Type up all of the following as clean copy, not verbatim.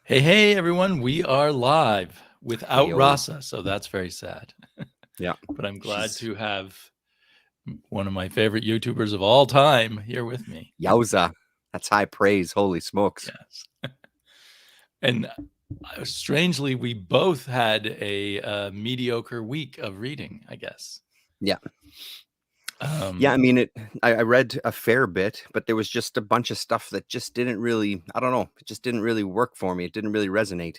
Hey, everyone. We are live without Heyo. Rasa, so that's very sad. Yeah. But I'm glad to have one of my favorite YouTubers of all time here with me. Yowza. That's high praise. Holy smokes. Yes. And strangely, we both had a mediocre week of reading, I guess. Yeah. Yeah, I mean, I read a fair bit, but there was just a bunch of stuff that just didn't really, I don't know, it just didn't really work for me. It didn't really resonate.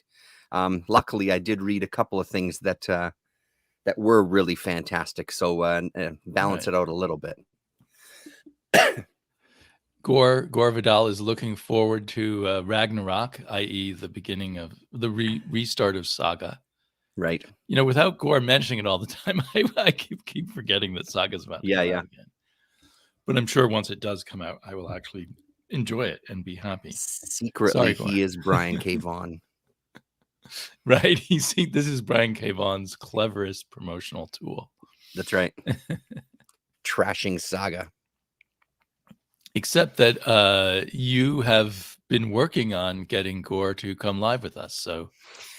Luckily, I did read a couple of things that were really fantastic, so balance it out a little bit. Gore Vidal is looking forward to Ragnarok, i.e. the beginning of the restart of Saga. Right. You know, without Gore mentioning it all the time, I keep forgetting that Saga's about to come out again. But I'm sure once it does come out, I will actually enjoy it and be happy. Secretly, he is Brian K. Vaughan. Right? This is Brian K. Vaughan's cleverest promotional tool. That's right. Trashing Saga. Except that you have been working on getting Gore to come live with us. So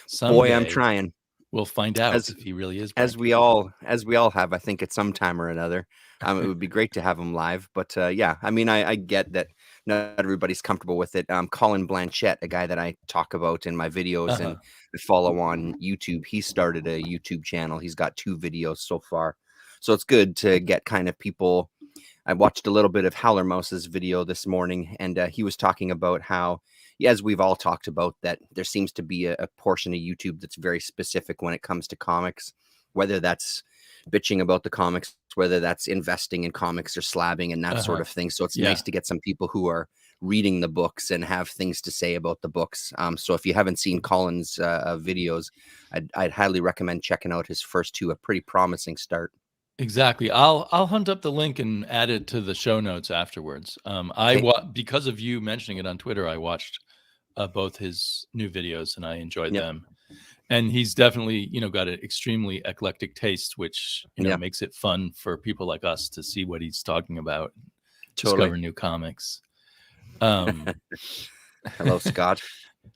someday, boy, I'm trying. We'll find out if he really is. As we all have, I think, at some time or another. It would be great to have him live. But yeah, I mean, I get that not everybody's comfortable with it. Colin Blanchette, a guy that I talk about in my videos and follow on YouTube, he started a YouTube channel. He's got 2 videos so far. So it's good to get kind of people. I watched a little bit of Howler Mouse's video this morning, and he was talking about how, as we've all talked about, that there seems to be a portion of YouTube that's very specific when it comes to comics, whether that's bitching about the comics, whether that's investing in comics or slabbing and that sort of thing. So it's nice to get some people who are reading the books and have things to say about the books. So if you haven't seen Colin's videos, I'd highly recommend checking out his first 2, a pretty promising start. Exactly. I'll hunt up the link and add it to the show notes afterwards. Because of you mentioning it on Twitter, I watched both his new videos and I enjoyed them. And he's definitely, got an extremely eclectic taste, which makes it fun for people like us to see what he's talking about, discover new comics. Hello, Scott.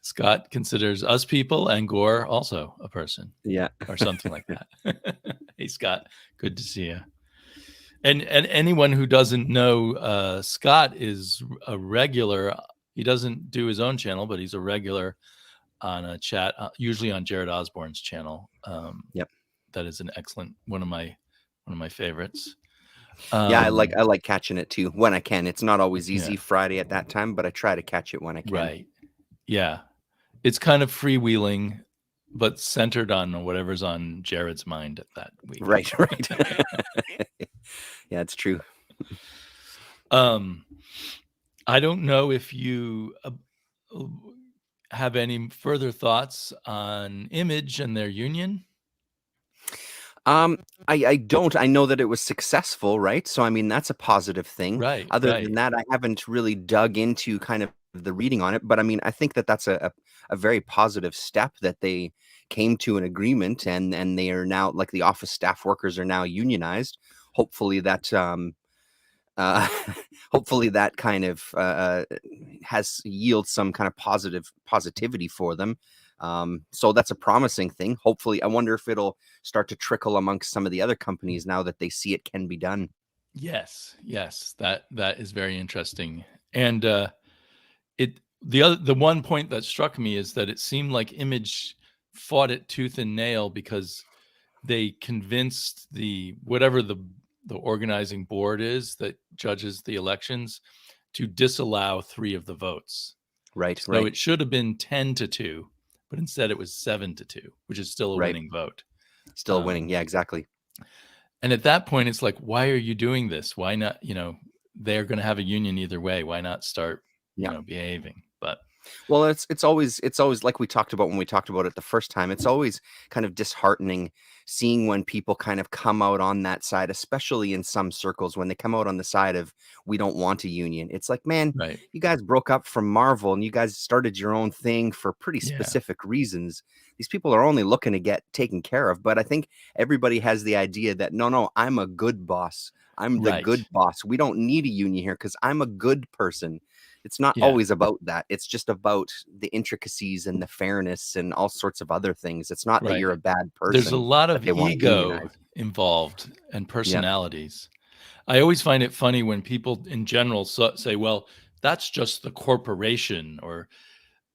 Scott considers us people and Gore also a person. Yeah. Or something like that. Hey, Scott, good to see you. And anyone who doesn't know, Scott is a regular. He doesn't do his own channel, but he's a regular on a chat, usually on Jared Osborne's channel. That is an excellent one of my favorites. Yeah, I like catching it too when I can. It's not always easy Friday at that time, but I try to catch it when I can. Right. Yeah. It's kind of freewheeling, but centered on whatever's on Jared's mind at that week. Right. Yeah, it's true. I don't know if you have any further thoughts on Image and their union. I don't. I know that it was successful, right? So I mean, that's a positive thing. Right. Other than that, I haven't really dug into kind of the reading on it, but I mean, I think that that's a very positive step that they came to an agreement and they are now, like, the office staff workers are now unionized. Hopefully that hopefully that kind of has yield some kind of positivity for them. So that's a promising thing. Hopefully, I wonder if it'll start to trickle amongst some of the other companies now that they see it can be done. Yes, that is very interesting. And the one point that struck me is that it seemed like Image fought it tooth and nail because they convinced whatever the organizing board is that judges the elections to disallow 3 of the votes. Right. So it should have been 10-2, but instead it was 7-2, which is still a winning vote. Still winning. Yeah, exactly. And at that point, it's like, why are you doing this? Why not? They're going to have a union either way. Why not start, behaving? But well, it's always like we talked about when we talked about it the first time. It's always kind of disheartening seeing when people kind of come out on that side, especially in some circles, when they come out on the side of we don't want a union. It's like, man, you guys broke up from Marvel and you guys started your own thing for pretty specific reasons. These people are only looking to get taken care of. But I think everybody has the idea that no, I'm a good boss. I'm the good boss. We don't need a union here because I'm a good person. It's not Yeah. always about that. It's just about the intricacies and the fairness and all sorts of other things. It's not that you're a bad There's a person lot that of they want to ego unionize. involved and Yeah. personalities. I always find it funny when people in general say, well, that's just the corporation, or,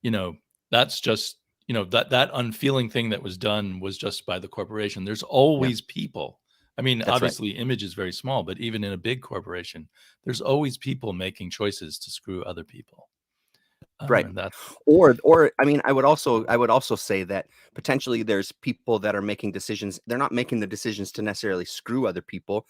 you know, that's just, you know, that unfeeling thing that was done was just by the corporation. There's Yeah. always people. I mean, That's right. obviously image is very small, but even in a big corporation, there's always people making choices to screw other people. Right. And that's Or I mean, I would also say that potentially there's people that are making decisions. They're not making the decisions to necessarily screw other people.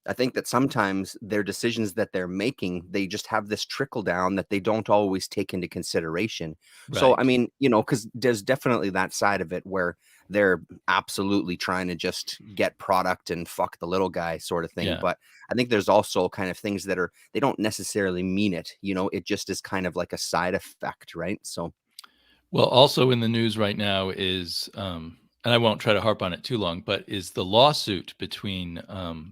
I think that sometimes their decisions that they're making, they just have this trickle down that they don't always take into consideration. So, I right. mean, you know, because there's definitely that side of it where they're absolutely trying to just get product and fuck the little guy sort of thing. Yeah. But I think there's also kind of things that they don't necessarily mean it. You know, it just is kind of like a side effect, right? So, Well, also in the news right now is, and I won't try to harp on it too long, but is the lawsuit between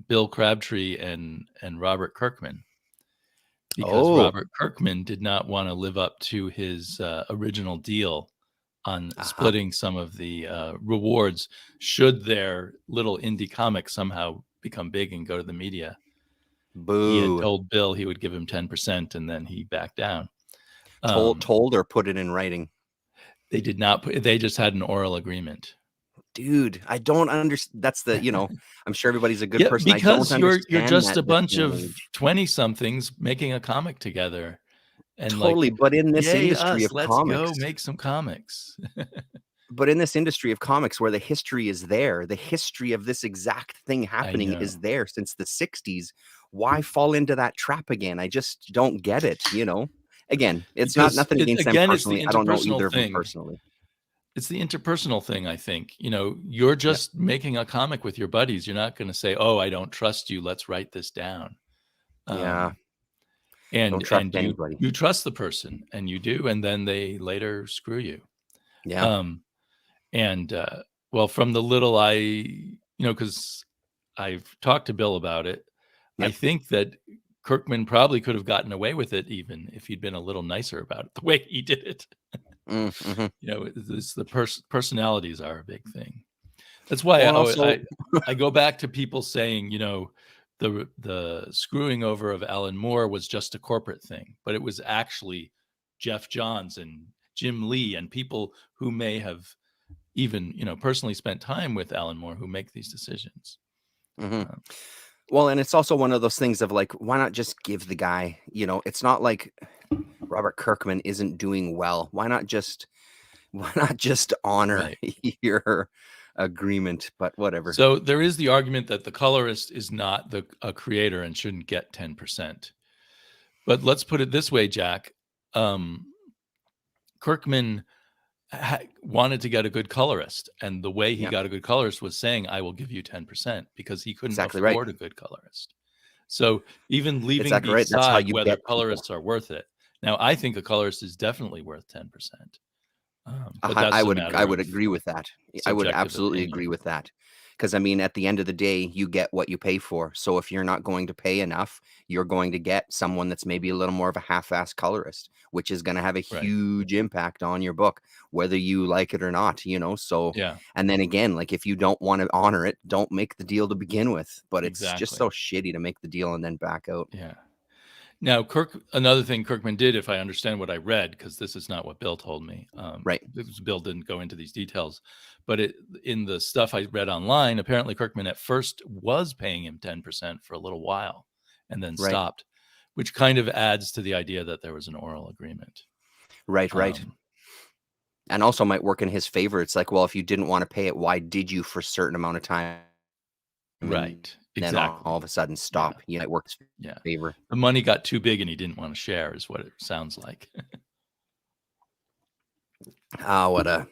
Bill Crabtree and Robert Kirkman, because oh, Robert Kirkman did not want to live up to his original deal on uh-huh. splitting some of the rewards should their little indie comic somehow become big and go to the media. He had Boo. told Bill he would give him 10%, and then he backed down. Told or put it in writing. They did not put, they just had an oral agreement. Dude, I don't understand. That's the, you know, I'm sure everybody's a good Yeah, person. I don't because you're understand just that a in this bunch day and of age. 20-somethings making a comic together, and Totally, like, but in this "Yay, industry us, of let's go comics, make some comics." where the history is there, the history of this exact thing I happening is know. there since the 60s. Why fall into that trap again? I just don't get it, you know? Again, it's not Because nothing it against them again, it's the personally. I don't know interpersonal either of them thing. personally. It's the interpersonal thing, I think. You know, you're Yeah. just making a comic with your buddies. You're not gonna say, "Oh, I don't trust you. Let's write this down." Yeah. Um, Don't and trust anybody. you trust the person, and you do, and then they later screw you. Yeah. Um, and well, from the little because I've talked to Bill about it, I Yep. think that Kirkman probably could have gotten away with it even if he'd been a little nicer about it, the way he did it. Mm-hmm. You know, it's the personalities are a big thing. That's why Well, and also, I go back to people saying, you know, the screwing over of Alan Moore was just a corporate thing, but it was actually Jeff Johns and Jim Lee and people who may have even, you know, personally spent time with Alan Moore who make these decisions. mhm. Well, and it's also one of those things of like, why not just give the guy, you know, it's not like Robert Kirkman isn't doing well. Why not just honor Right. your agreement? But whatever. So there is the argument that the colorist is not a creator and shouldn't get 10%. But let's put it this way, Jack. Kirkman wanted to get a good colorist, and the way he Yeah, got a good colorist was saying, "I will give you 10%," because he couldn't exactly right. afford a good colorist. So even leaving Exactly right. That's how beside you whether get people. colorists are worth it. Now, I think a colorist is definitely worth 10%, but I that's a I matter would of agree with that. I would subjective absolutely agree opinion. with that. Because I mean, at the end of the day, you get what you pay for. So if you're not going to pay enough, you're going to get someone that's maybe a little more of a half-assed colorist, which is going to have a Right. huge impact on your book, whether you like it or not, you know? So, Yeah, and then again, like if you don't want to honor it, don't make the deal to begin with. But it's just so exactly. shitty to make the deal and then back out. Yeah. Now, another thing Kirkman did, if I understand what I read, because this is not what Bill told me, Right. Bill didn't go into these details, but in the stuff I read online, apparently Kirkman at first was paying him 10% for a little while and then Right. stopped, which kind of adds to the idea that there was an oral agreement. Right. Right. Um, And also might work in his favor. It's like, well, if you didn't want to pay it, why did you for a certain amount of time? And right. then all Exactly. of a sudden Yeah. stop. You know, it works Yeah. favor. The money got too big and he didn't want to share, is what it sounds like. Ah, what a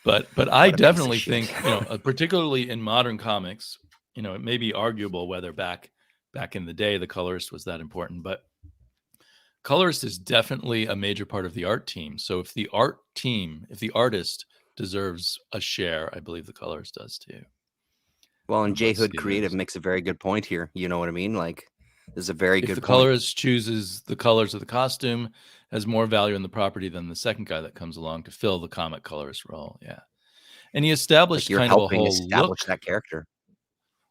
But I piece of definitely shit. think, you know, particularly in modern comics, you know, it may be arguable whether back in the day the colorist was that important, but colorist is definitely a major part of the art team. So if the artist deserves a share, I believe the colorist does too. Well, and J But Hood Creative studios, makes a very good point here. You know what I mean? Like, this is a very if good the point. colorist chooses the colors of the costume has more value in the property than the second guy that comes along to fill the comic colorist role. Yeah. And he established you're kind of a helping whole establish look, that character.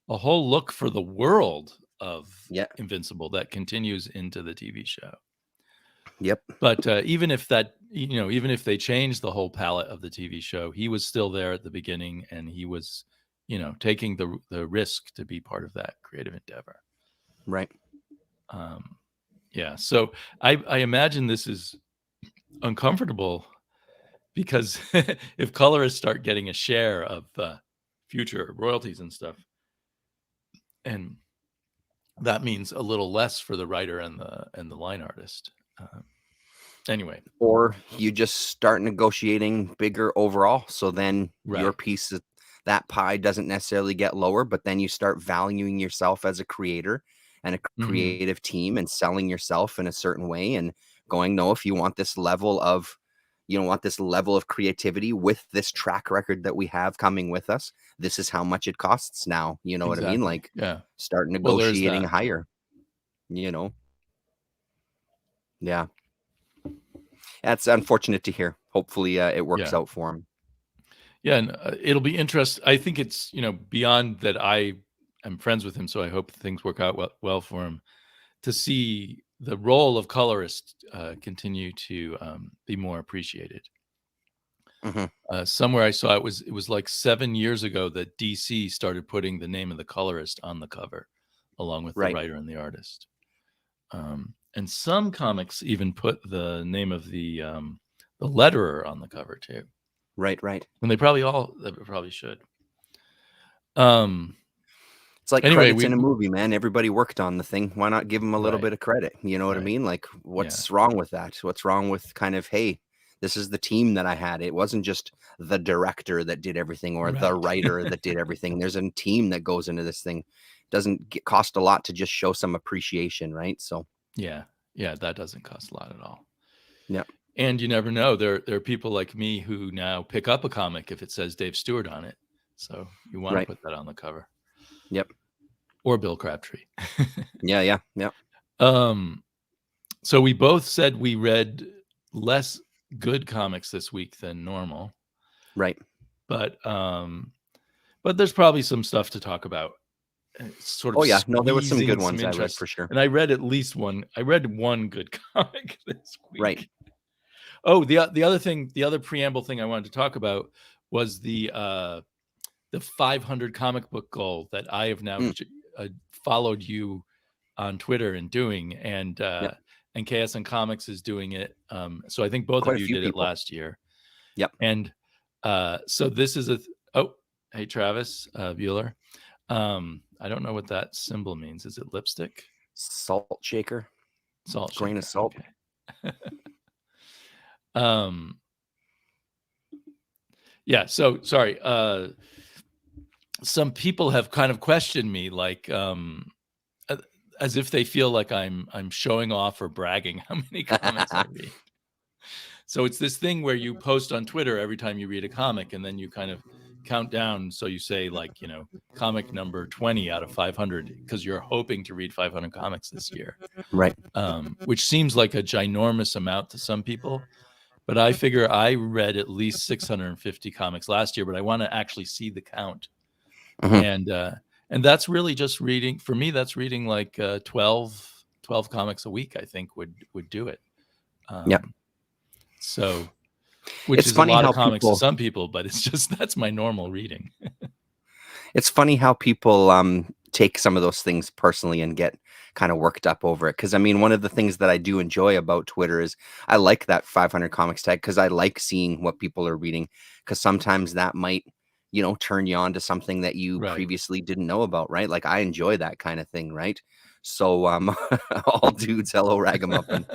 a whole look for the world of Yeah. Invincible that continues into the TV show. Yep. But even if that, even if they changed the whole palette of the TV show, he was still there at the beginning, and he was, taking the risk to be part of that creative endeavor. Right. Yeah. So I imagine this is uncomfortable because if colorists start getting a share of future royalties and stuff, and that means a little less for the writer and the line artist. Anyway, or you just start negotiating bigger overall, so then your piece of that pie doesn't necessarily get lower, but then you start valuing yourself as a creator and a creative team and selling yourself in a certain way and going, no, if you want this level of creativity with this track record that we have coming with us, this is how much it costs now. You know what I mean? Like, start negotiating higher, Yeah. That's unfortunate to hear. Hopefully it works out for him. Yeah, and it'll be interesting. I think it's, beyond that I am friends with him, so I hope things work out well for him, to see the role of colorist continue to be more appreciated. Somewhere I saw it was like 7 years ago that DC started putting the name of the colorist on the cover, along with the writer and the artist. And some comics even put the name of the letterer on the cover too. Right. And they probably should. It's like credits in a movie, man. Everybody worked on the thing. Why not give them a little bit of credit? You know what I mean? Like, what's wrong with that? What's wrong with kind of, hey, this is the team that I had. It wasn't just the director that did everything or the writer that did everything. There's a team that goes into this thing. It doesn't cost a lot to just show some appreciation, right? So yeah, that doesn't cost a lot at all. Yeah. And you never know. There are people like me who now pick up a comic if it says Dave Stewart on it. So you want to put that on the cover. Yep. Or Bill Crabtree. Yeah. So we both said we read less good comics this week than normal. Right. But there's probably some stuff to talk about. Sort of there was some good ones I read for sure. And I read at least one. I read one good comic this week. Right. Oh, the other preamble thing I wanted to talk about was the 500 comic book goal that I have now followed you on Twitter and doing, and KSN Comics is doing it. So I think both of you did it last year. Yep. And so this is hey Travis Bueller. I don't know what that symbol means. Is it lipstick? Salt shaker. Grain of salt. Okay. Yeah. So sorry. Some people have kind of questioned me, like, as if they feel like I'm showing off or bragging how many comics I read. So it's this thing where you post on Twitter every time you read a comic, and then you kind of count down. So you say, like, comic number 20 out of 500, because you're hoping to read 500 comics this year. Right. Which seems like a ginormous amount to some people. But I figure I read at least 650 comics last year, but I want to actually see the count. And that's really just reading. For me, that's reading like 12 comics a week, I think would do it. So, which it's is funny a lot how of comics to some people, but it's just, that's my normal reading. It's funny how people take some of those things personally and get kind of worked up over it. Because I mean, one of the things that I do enjoy about Twitter is I like that 500 comics tag, because I like seeing what people are reading, because sometimes that might, turn you on to something that you previously didn't know about, right? Like, I enjoy that kind of thing, right? So all dudes, hello ragamuffin.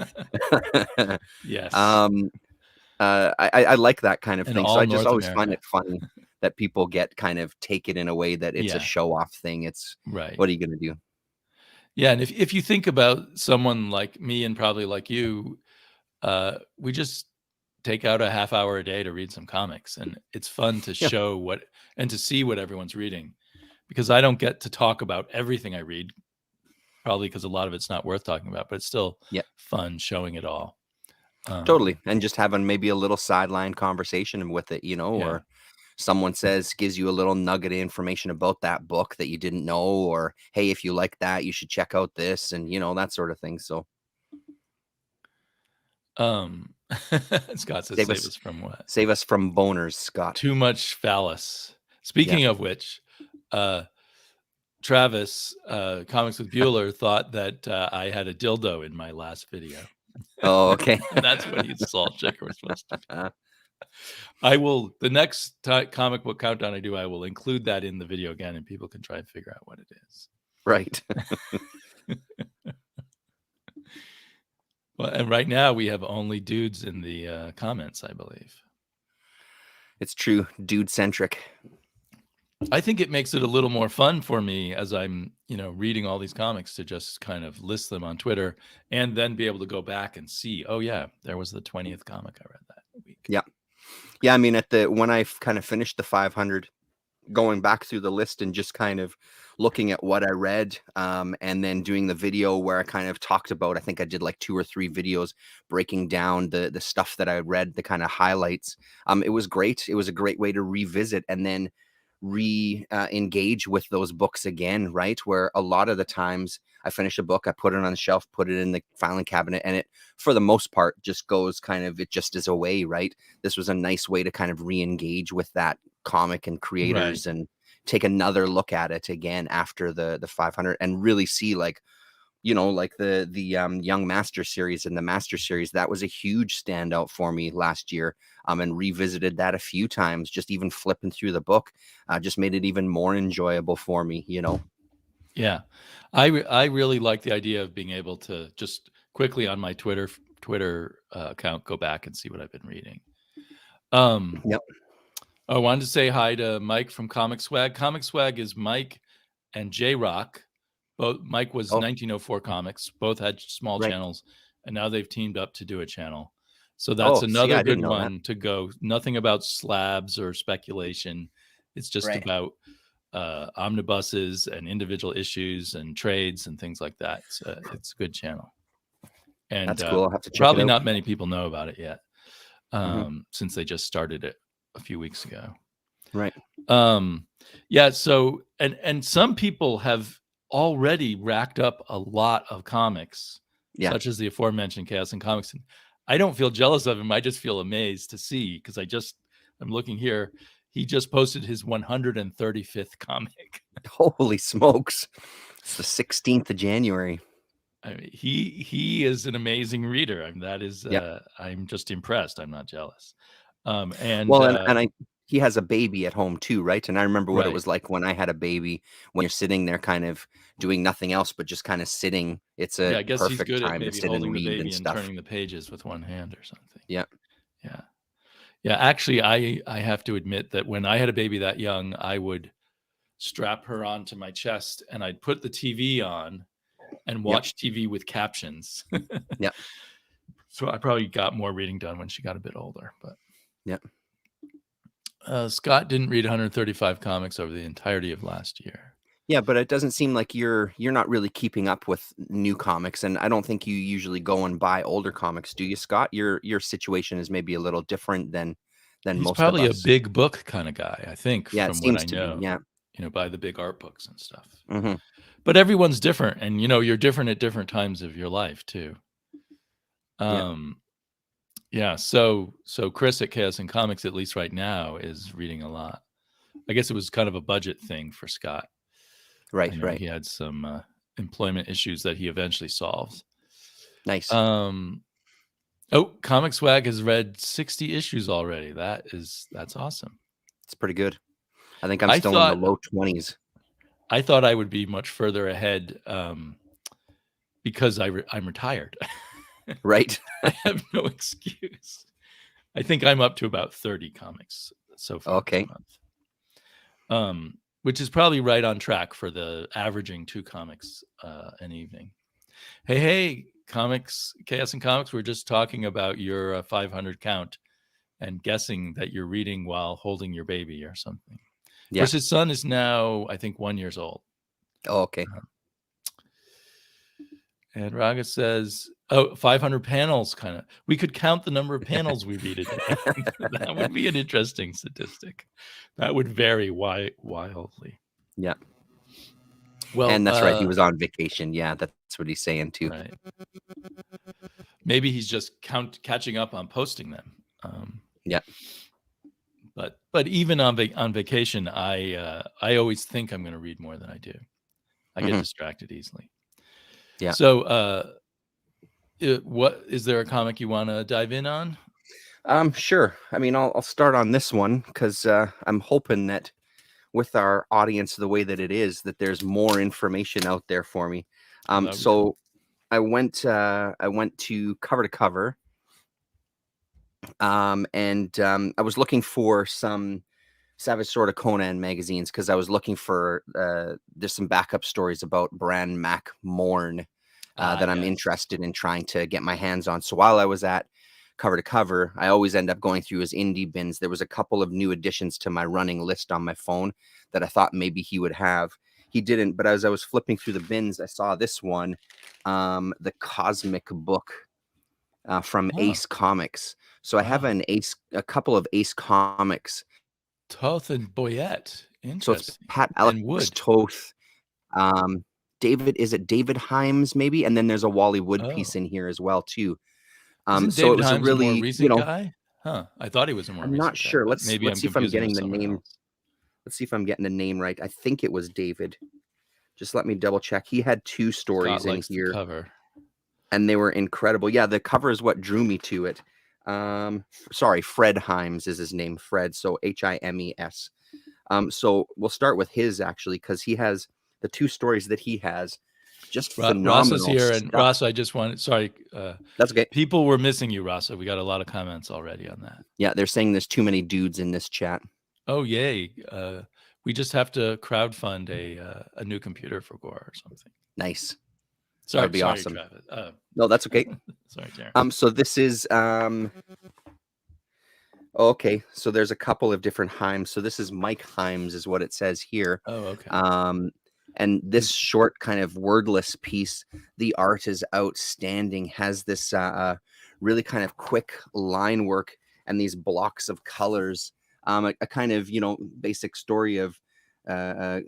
Yes. I like that kind of thing. So I just always America. find it funny that people take it in a way that it's a show off thing. It's what are you going to do? Yeah. And if you think about someone like me and probably like you, we just take out a half hour a day to read some comics, and it's fun to show and to see what everyone's reading, because I don't get to talk about everything I read, probably because a lot of it's not worth talking about, but it's still fun showing it all. Totally. And just having maybe a little sideline conversation with it, or someone gives you a little nugget of information about that book that you didn't know, or, hey, if you like that, you should check out this, and, that sort of thing. So Scott says, save us from what? Save us from boners, Scott. Too much phallus. Speaking of which, Travis, Comics with Bueller, thought that I had a dildo in my last video. Oh, okay. That's what he's salt checker was supposed to be. I will, the next comic book countdown I do, I will include that in the video again, and people can try and figure out what it is. Right. Well, and right now we have only dudes in the comments, I believe. It's true, dude-centric. I think it makes it a little more fun for me as I'm, reading all these comics to just kind of list them on Twitter and then be able to go back and see, oh yeah, there was the 20th comic I read that week. Yeah. Yeah, I mean, when I kind of finished the 500, going back through the list and just kind of looking at what I read, and then doing the video where I kind of talked about, I think I did like 2 or 3 videos breaking down the stuff that I read, the kind of highlights. It was great. It was a great way to revisit and then engage with those books again, right? Where a lot of the times I finish a book, I put it on the shelf, put it in the filing cabinet, and it, for the most part, just goes it just is away, right? This was a nice way to kind of re-engage with that comic and creators, right, and take another look at it again after the 500 and really see like the Young Master series and the Master series. That was a huge standout for me last year, and revisited that a few times. Just even flipping through the book just made it even more enjoyable for me. Yeah, I really like the idea of being able to just quickly on my Twitter account go back and see what I've been reading. Yep. I wanted to say hi to Mike from Comic Swag. Comic Swag is Mike and J Rock. Both Mike was 1904 Comics. Both had small channels, and now they've teamed up to do a channel. So that's another good one to go. Nothing about slabs or speculation. It's just about omnibuses and individual issues and trades and things like that. It's a good channel. And that's cool. I'll have to check probably it out. not many people know about it yet, since they just started it a few weeks ago. Right. Yeah. So and some people have already racked up a lot of comics, such as the aforementioned Chaos and Comics. And I don't feel jealous of him. I just feel amazed to see, because I'm looking here. He just posted his 135th comic. Holy smokes. It's the 16th of January. I mean, he is an amazing reader. I mean, that is, I'm just impressed. I'm not jealous. He has a baby at home too, right? And I remember what it was like when I had a baby, when you're sitting there kind of doing nothing else but just kind of sitting. It's a perfect time to sit and read and stuff. Turning the pages with one hand or something. Yeah. Yeah. Yeah. Actually, I have to admit that when I had a baby that young, I would strap her onto my chest and I'd put the TV on and watch TV with captions. Yeah. So I probably got more reading done when she got a bit older, but Scott didn't read 135 comics over the entirety of last year. Yeah, but it doesn't seem like you're not really keeping up with new comics, and I don't think you usually go and buy older comics, do you, Scott? Your situation is maybe a little different than He's most probably of us. A big book kind of guy, I think. Yeah, from it seems what I know. to be, yeah. Buy the big art books and stuff. Mm-hmm. But everyone's different, and you're different at different times of your life too. Yeah. So Chris at Chaos and Comics, at least right now, is reading a lot. I guess it was kind of a budget thing for Scott. Right. He had some employment issues that he eventually solves. Nice. Comic Swag has read 60 issues already. That's awesome. It's pretty good. I think I'm still in the low 20s. I thought I would be much further ahead, because I'm retired. Right. I have no excuse. I think I'm up to about 30 comics so far. Okay. Per month. Which is probably right on track for the averaging 2 comics an evening. Hey, Comics, Chaos and Comics. We're just talking about your 500 count and guessing that you're reading while holding your baby or something. Yeah. His son is now, I think, 1 year old. Oh, okay. And Raga says, Oh, 500 panels, kind of. We could count the number of panels we read a day. That would be an interesting statistic. That would vary wildly. Yeah. Well, and that's right. He was on vacation. Yeah, that's what he's saying too. Right. Maybe he's just catching up on posting them. Yeah. But even on vacation, I always think I'm going to read more than I do. I get distracted easily. Yeah. So, what is there a comic you want to dive in on? Sure. I mean, I'll start on this one because I'm hoping that with our audience the way that it is, that there's more information out there for me. So I went to cover, and I was looking for some Savage Sword of Conan magazines because I was looking for there's some backup stories about Bran Mac Morn that I'm interested in trying to get my hands on. So while I was at cover, I always end up going through his indie bins. There was a couple of new additions to my running list on my phone that I thought maybe he would have. He didn't, but as I was flipping through the bins, I saw this one, the Cosmic Book from Ace Comics. So I have a couple of Ace Comics. Toth and Boyette. Interesting. So it's Pat Alex Toth. David Hymes maybe, and then there's a Wally Wood piece in here as well too. Isn't so David it was Hymes a really more recent guy? Huh? I thought he was a more. I'm recent not sure. guy, Let's see if I'm getting the name. Else. Let's see if I'm getting the name right. I think it was David. Just let me double check. He had 2 stories in here. The cover. And they were incredible. Yeah, the cover is what drew me to it. Sorry, Fred Hymes is his name. Fred, so Himes. So we'll start with his actually, because he has the 2 stories that he has. Just phenomenal. Rasa's here, and Rasa, I just wanted. Sorry, that's okay. People were missing you, Rasa. We got a lot of comments already on that. Yeah, they're saying there's too many dudes in this chat. Oh yay! We just have to crowdfund a new computer for Gore or something. Nice. Sorry, that'd be awesome. Travis. No, that's okay. Sorry, Terence. So this is okay. So there's a couple of different Hymes. So this is Mike Hymes, is what it says here. Oh, okay. And this short kind of wordless piece, the art is outstanding. Has this really kind of quick line work and these blocks of colors. A kind of basic story of the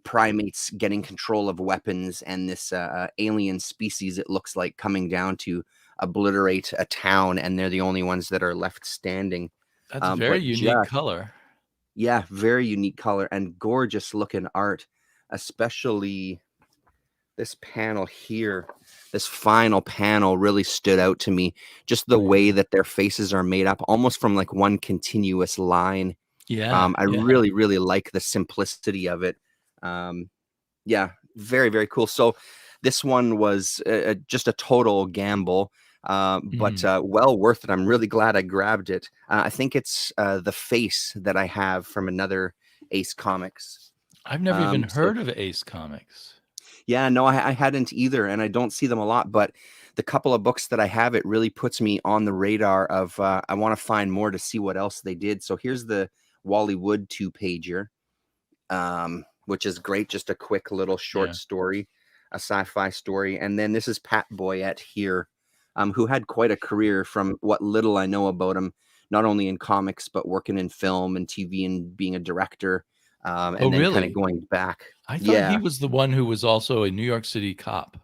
primates getting control of weapons and this alien species, it looks like, coming down to obliterate a town, and they're the only ones that are left standing. That's very unique color. Yeah, very unique color and gorgeous looking art, especially this panel here. This final panel really stood out to me. Just the way that their faces are made up, almost from like one continuous line. Yeah. I really, really like the simplicity of it. Yeah, very, very cool. So this one was just a total gamble, but well worth it. I'm really glad I grabbed it. I think it's the face that I have from another Ace Comics. I've never even heard of Ace Comics. Yeah, no, I hadn't either, and I don't see them a lot, but the couple of books that I have, it really puts me on the radar of I want to find more to see what else they did. So here's the Wally Wood 2-pager, which is great. Just a quick little short story, a sci-fi story. And then this is Pat Boyette here, who had quite a career from what little I know about him, not only in comics, but working in film and TV and being a director. And then kind of going back. I thought he was the one who was also a New York City cop.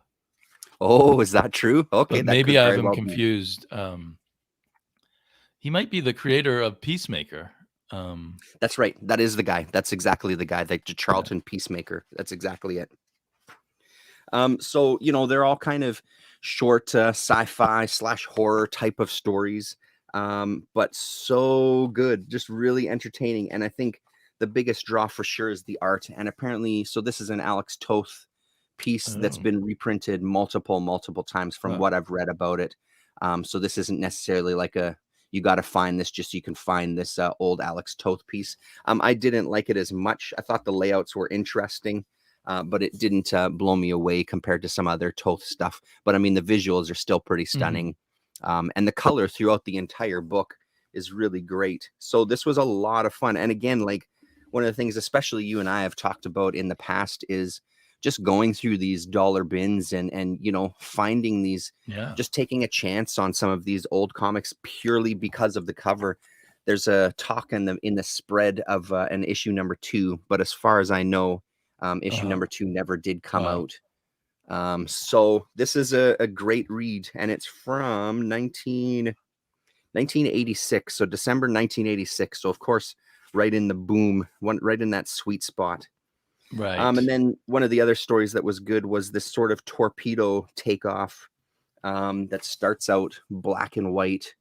Oh, is that true? Okay, but maybe I have him confused. He might be the creator of Peacemaker. That's right. That is the guy. That's exactly the guy. The Charlton Peacemaker. That's exactly it. So they're all kind of short sci-fi / horror type of stories, but so good, just really entertaining. And I think the biggest draw for sure is the art. And apparently, so this is an Alex Toth piece that's been reprinted multiple times from what I've read about it. So this isn't necessarily like you got to find this just so you can find this old Alex Toth piece. I didn't like it as much. I thought the layouts were interesting, but it didn't blow me away compared to some other Toth stuff. But I mean, the visuals are still pretty stunning. And the color throughout the entire book is really great. So this was a lot of fun. And again, like, one of the things, especially you and I have talked about in the past, is just going through these dollar bins and you know, finding these, just taking a chance on some of these old comics purely because of the cover. There's a talk in the spread of an issue number 2, but as far as I know, issue number 2 never did come out. So this is a great read, and it's from 1986, so December 1986. So of course, right in the boom, right in that sweet spot. Right. And then one of the other stories that was good was this sort of torpedo takeoff that starts out black and white,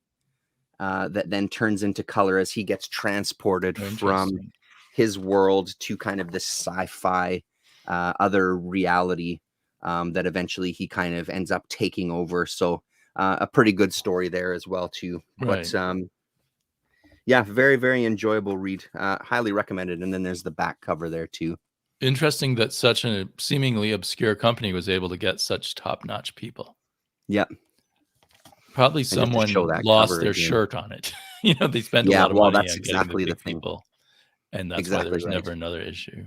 that then turns into color as he gets transported from his world to kind of this sci-fi other reality that eventually he kind of ends up taking over. So a pretty good story there as well too. But yeah, very, very enjoyable read. Highly recommended. And then there's the back cover there too. Interesting that such a seemingly obscure company was able to get such top-notch people. Yep. Probably someone lost their shirt on it. You know, they spent a lot of money on getting the big people, and that's why there's never another issue.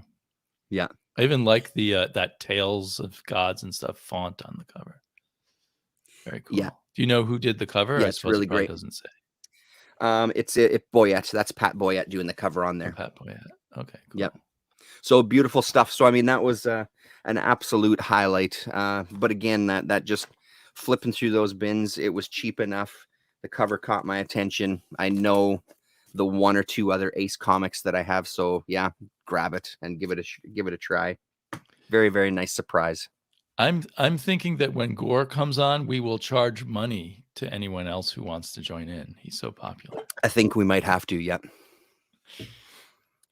Yeah. I even like the that Tales of Gods and stuff font on the cover. Very cool. Yeah. Do you know who did the cover? Yeah, it's really great. Doesn't say. It's Boyette. That's Pat Boyette doing the cover on there. Oh, Pat Boyette. Okay. Cool. Yep. So beautiful stuff. So I mean, that was an absolute highlight. But again, that just flipping through those bins, it was cheap enough. The cover caught my attention. I know the 1 or 2 other Ace comics that I have, so yeah, grab it and give it a try. Very, very nice surprise. I'm thinking that when Gore comes on, we will charge money to anyone else who wants to join in. He's so popular. I think we might have to. Yep.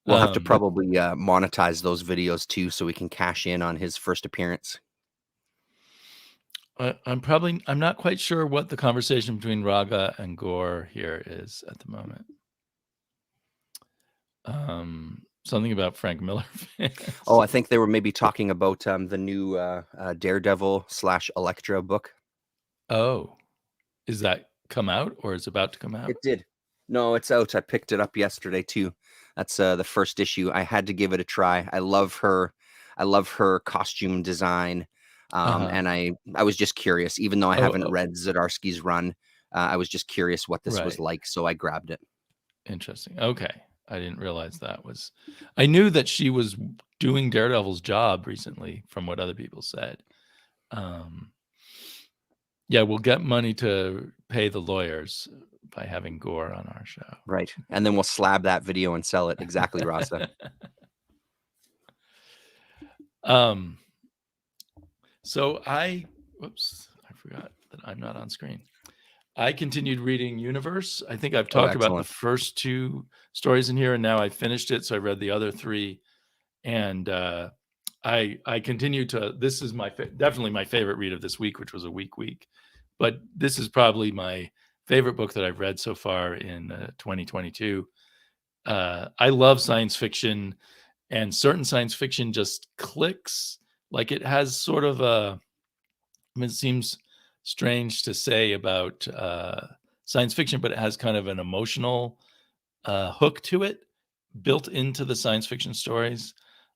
We'll have to probably monetize those videos too, so we can cash in on his first appearance. I'm not quite sure what the conversation between Raga and Gore here is at the moment. Something about Frank Miller fans. Oh, I think they were maybe talking about the new Daredevil / Elektra book. Oh, is that come out or is about to come out? It did. No, it's out. I picked it up yesterday too. That's the first issue. I had to give it a try. I love her costume design. And I was just curious, even though I haven't read Zdarsky's run, I was just curious what this was like, so I grabbed it. Interesting. Okay. I didn't realize that was... I knew that she was doing Daredevil's job recently, from what other people said. Yeah, we'll get money to pay the lawyers by having Gore on our show. Right. And then we'll slab that video and sell it. Exactly, Rasa. So I forgot that I'm not on screen. I continued reading Universe. I think I've talked about the first 2 stories in here, and now I finished it. So I read the other 3, and I continue to. This is definitely my favorite read of this week, which was a week. But this is probably my favorite book that I've read so far in 2022. I love science fiction, and certain science fiction just clicks. Like it has sort of a. It seems strange to say about science fiction, but it has kind of an emotional hook to it built into the science fiction stories.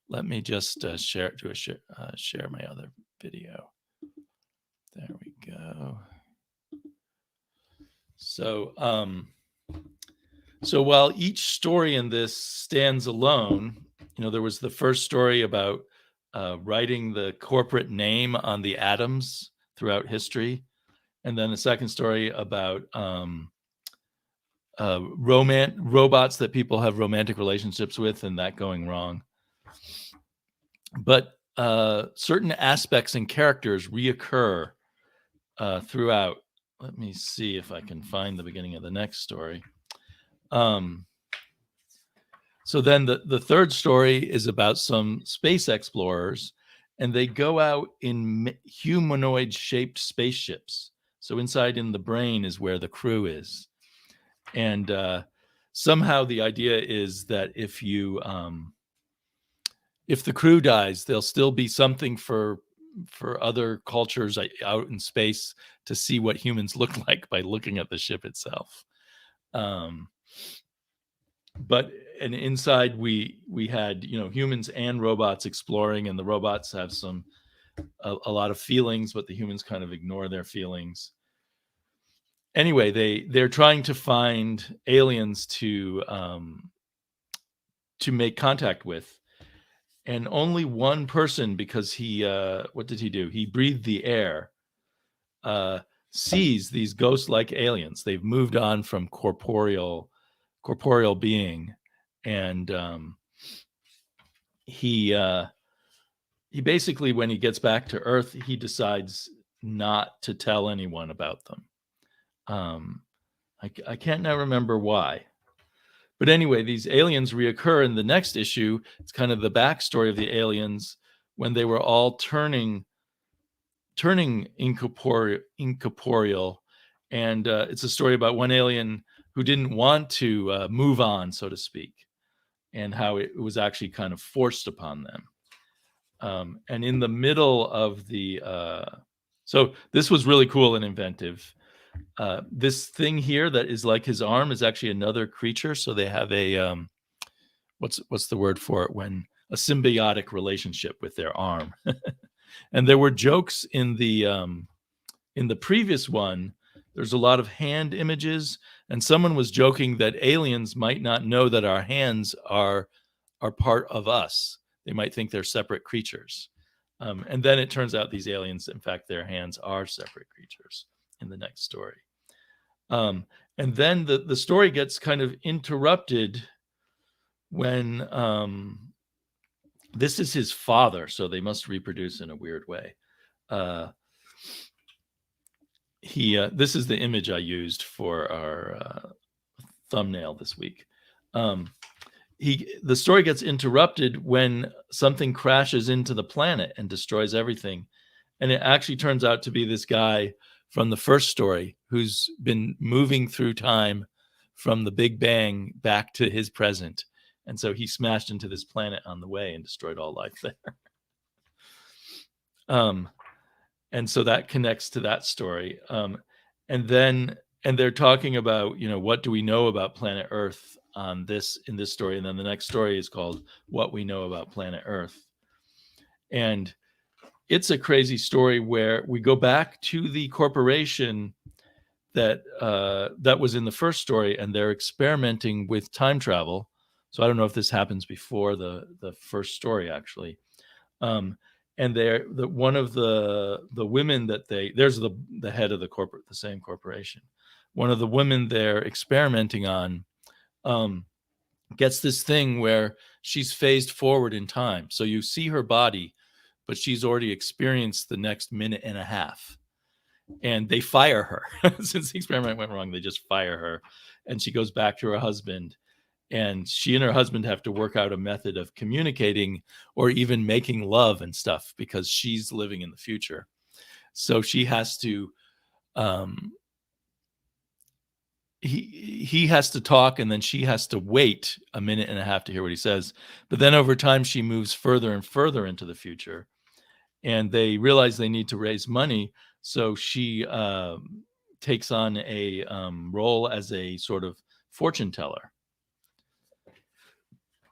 Let me just share my other video. There we go. So while each story in this stands alone, you know, there was the first story about writing the corporate name on the atoms throughout history. And then the second story about robots that people have romantic relationships with and that going wrong. But certain aspects and characters reoccur throughout. Let me see if I can find the beginning of the next story. So then the third story is about some space explorers, and they go out in humanoid-shaped spaceships. So inside in the brain is where the crew is. And somehow the idea is that if the crew dies, there'll still be something for other cultures out in space to see what humans look like by looking at the ship itself. But and inside we had, you know, humans and robots exploring, and the robots have a lot of feelings, but the humans kind of ignore their feelings. Anyway, they're trying to find aliens to make contact with, and only one person, because he what did he do? He breathed the air. Sees these ghost-like aliens. They've moved on from corporeal being, and he basically, when he gets back to Earth, he decides not to tell anyone about them. I can't now remember why, but anyway, these aliens reoccur in the next issue. It's kind of the backstory of the aliens when they were all turning incorporeal, and it's a story about one alien who didn't want to move on, so to speak, and how it was actually kind of forced upon them. And in the middle of the so this was really cool and inventive. This thing here that is like his arm is actually another creature, so they have a what's the word for it, when a symbiotic relationship with their arm. And there were jokes in the previous one. There's a lot of hand images, and someone was joking that aliens might not know that our hands are part of us. They might think they're separate creatures. And then it turns out these aliens, in fact, their hands are separate creatures in the next story. And then the story gets kind of interrupted when this is his father, so they must reproduce in a weird way. This is the image I used for our thumbnail this week. The story gets interrupted when something crashes into the planet and destroys everything. And it actually turns out to be this guy from the first story who's been moving through time from the Big Bang back to his present. And so he smashed into this planet on the way and destroyed all life there. And so that connects to that story. And they're talking about, you know, what do we know about planet Earth in this story? And then the next story is called What We Know About Planet Earth. And it's a crazy story where we go back to the corporation that was in the first story, and they're experimenting with time travel. So I don't know if this happens before the first story, actually. And one of the women that there's the head of the same corporation. One of the women they're experimenting on gets this thing where she's phased forward in time. So you see her body, but she's already experienced the next minute and a half. And they fire her. Since the experiment went wrong, they just fire her. And she goes back to her husband. And she and her husband have to work out a method of communicating or even making love and stuff, because she's living in the future. So she has to, he has to talk, and then she has to wait a minute and a half to hear what he says. But then over time, she moves further and further into the future, and they realize they need to raise money. So she takes on a role as a sort of fortune teller.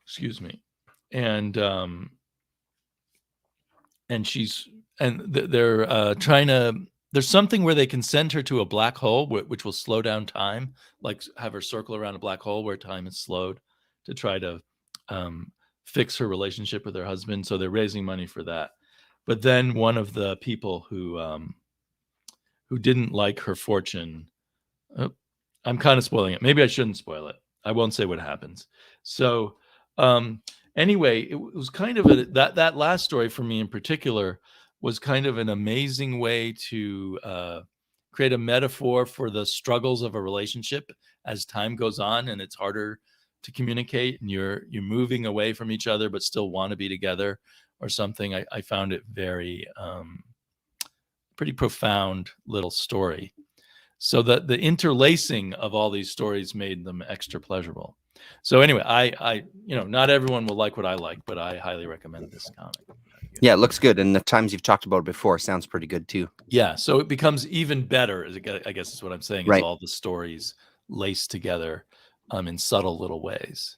Excuse me. And they're trying to, there's something where they can send her to a black hole, which will slow down time, like have her circle around a black hole where time is slowed, to try to fix her relationship with her husband. So they're raising money for that. But then one of the people who didn't like her fortune, I'm kind of spoiling it. Maybe I shouldn't spoil it. I won't say what happens. So anyway, it was kind of that last story for me in particular was kind of an amazing way to create a metaphor for the struggles of a relationship as time goes on and it's harder to communicate, and you're moving away from each other but still want to be together or something. I found it very pretty profound little story. So that the interlacing of all these stories made them extra pleasurable. So anyway, I not everyone will like what I like, but I highly recommend this comic. Yeah, it looks good, and the times you've talked about it before sounds pretty good too. Yeah, so it becomes even better, I guess is what I'm saying, right. Is all the stories laced together in subtle little ways.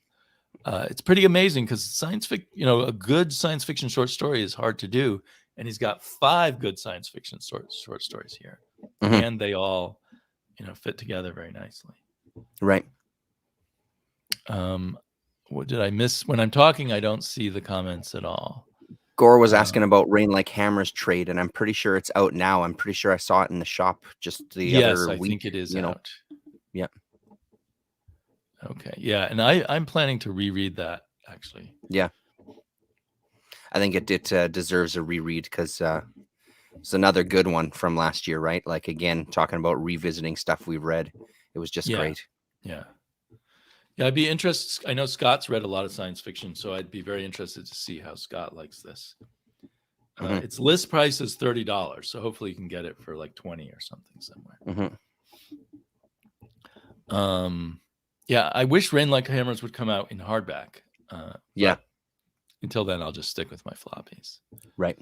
It's pretty amazing because a good science fiction short story is hard to do, and he's got 5 good science fiction short stories here, and they all, fit together very nicely. Right. What did I miss? When I'm talking, I don't see the comments at all. Gore was asking about Rain Like Hammers trade, and I'm pretty sure it's out now. I'm pretty sure I saw it in the shop just the other week. Yes, I think it is out. Yeah. Okay. Yeah, and I'm planning to reread that, actually. Yeah. I think it deserves a reread because it's another good one from last year, right? Like, again, talking about revisiting stuff we've read. It was just great. Yeah. Yeah, I'd be interested. I know Scott's read a lot of science fiction, so I'd be very interested to see how Scott likes this. Its list price is $30, so hopefully you can get it for like 20 or something somewhere. Yeah, I wish Rain Like Hammers would come out in hardback. Yeah. Until then, I'll just stick with my floppies. Right.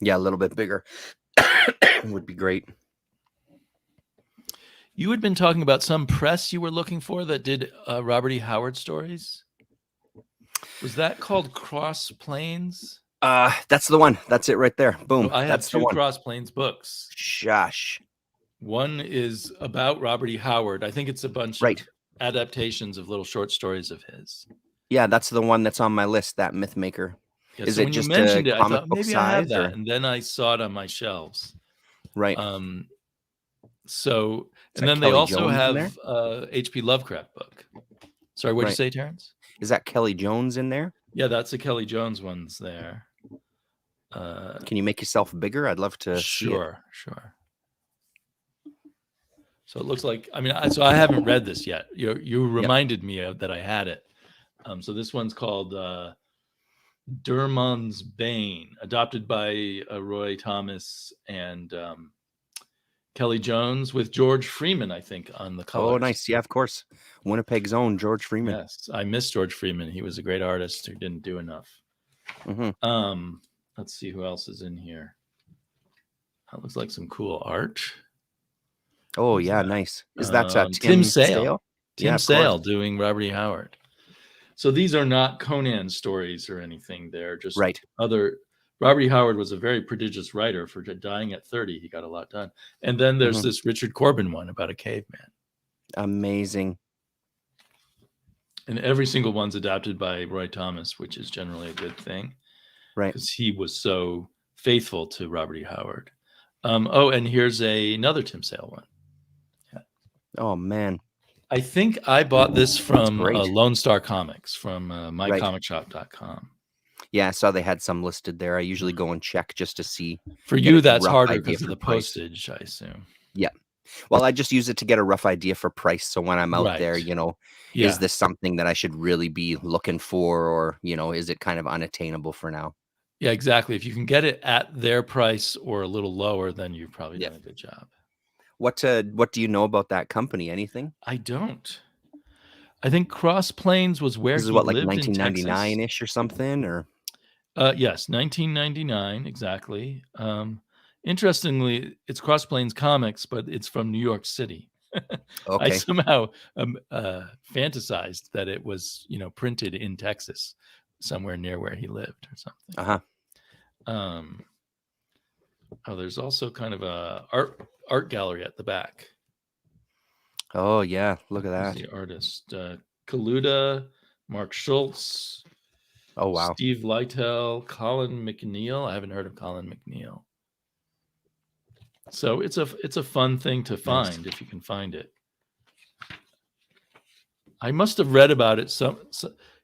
Yeah, a little bit bigger would be great. You had been talking about some press you were looking for that did Robert E. Howard stories. Was that called Cross Plains? That's the one. That's it right there. Boom. I have That's 2 Cross Plains books. Shush. One is about Robert E. Howard. I think it's a bunch of adaptations of little short stories of his. Yeah, that's the one that's on my list, that Mythmaker. Yeah, is so it just you mentioned it, I thought maybe I have that, and then I saw it on my shelves. Right. So, and then they also have H.P. Lovecraft book. Sorry, what did you say, Terence? Is that Kelly Jones in there? Yeah, that's the Kelly Jones one's there. Can you make yourself bigger? I'd love to see it. Sure. So it looks like, I haven't read this yet. You reminded me of that I had it. So this one's called Dermond's Bane, adopted by Roy Thomas and Kelly Jones with George Freeman, I think, on the cover. Oh, nice. Yeah, of course. Winnipeg's own George Freeman. Yes, I miss George Freeman. He was a great artist who didn't do enough. Let's see who else is in here. That looks like some cool art. Oh, yeah, nice. Is that Tim Sale? Tim Sale doing Robert E. Howard. So these are not Conan stories or anything. They're just other. Robert E. Howard was a very prodigious writer. For dying at 30, he got a lot done. And then there's this Richard Corbin one about a caveman. Amazing. And every single one's adapted by Roy Thomas, which is generally a good thing. Right. Because he was so faithful to Robert E. Howard. And here's another Tim Sale one. Yeah. Oh, man. I think I bought this from Lone Star Comics from mycomicshop.com. Yeah, I saw they had some listed there. I usually go and check just to see. For you, that's harder because of the postage, I assume. Yeah. Well, I just use it to get a rough idea for price. So when I'm out there, is this something that I should really be looking for, or, is it kind of unattainable for now? Yeah, exactly. If you can get it at their price or a little lower, then you've probably done a good job. What do you know about that company? Anything? I don't. I think Cross Plains was where this is he what, like lived 1999-ish or something, or? Yes, 1999 exactly. Interestingly, it's Cross Plains Comics, but it's from New York City. Okay. I somehow fantasized that it was, printed in Texas, somewhere near where he lived or something. There's also kind of a art gallery at the back. Oh yeah, look at that. The artist, Kaluta, Mark Schultz. Oh wow. Steve Lytle, Colin McNeil. I haven't heard of Colin McNeil. So it's a fun thing to find if you can find it. I must have read about it. So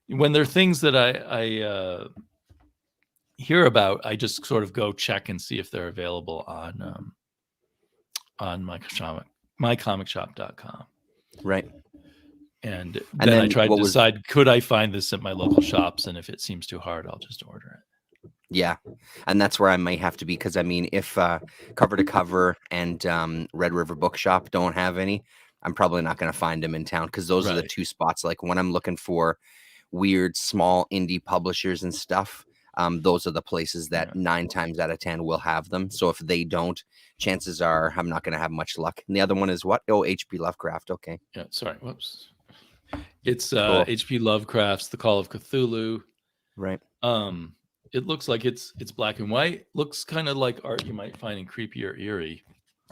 when there are things that I hear about, I just sort of go check and see if they're available on mycomicshop.com. Right. And then I tried to decide, could I find this at my local shops? And if it seems too hard, I'll just order it. Yeah. And that's where I might have to be. Because, if Cover to Cover and Red River Bookshop don't have any, I'm probably not going to find them in town. Because those are the two spots. Like when I'm looking for weird, small indie publishers and stuff, those are the places that 9 times out of 10 will have them. So if they don't, chances are I'm not going to have much luck. And the other one is what? Oh, H.P. Lovecraft. Okay. Yeah. Sorry. Whoops. It's Cool. H.P. Lovecraft's The Call of Cthulhu. Right. It looks like it's black and white. Looks kind of like art you might find in Creepy or Eerie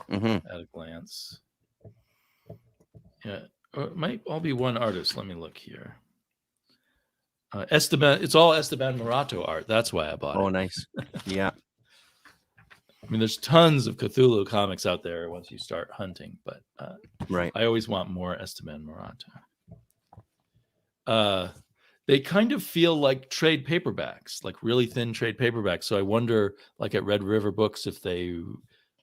at a glance. Yeah, or it might all be one artist. Let me look here. Esteban. It's all Esteban Morato art. That's why I bought it. Oh, nice. Yeah. I mean, there's tons of Cthulhu comics out there once you start hunting, but right. I always want more Esteban Morato. They kind of feel like trade paperbacks, like really thin trade paperbacks. So I wonder, like at Red River Books, if they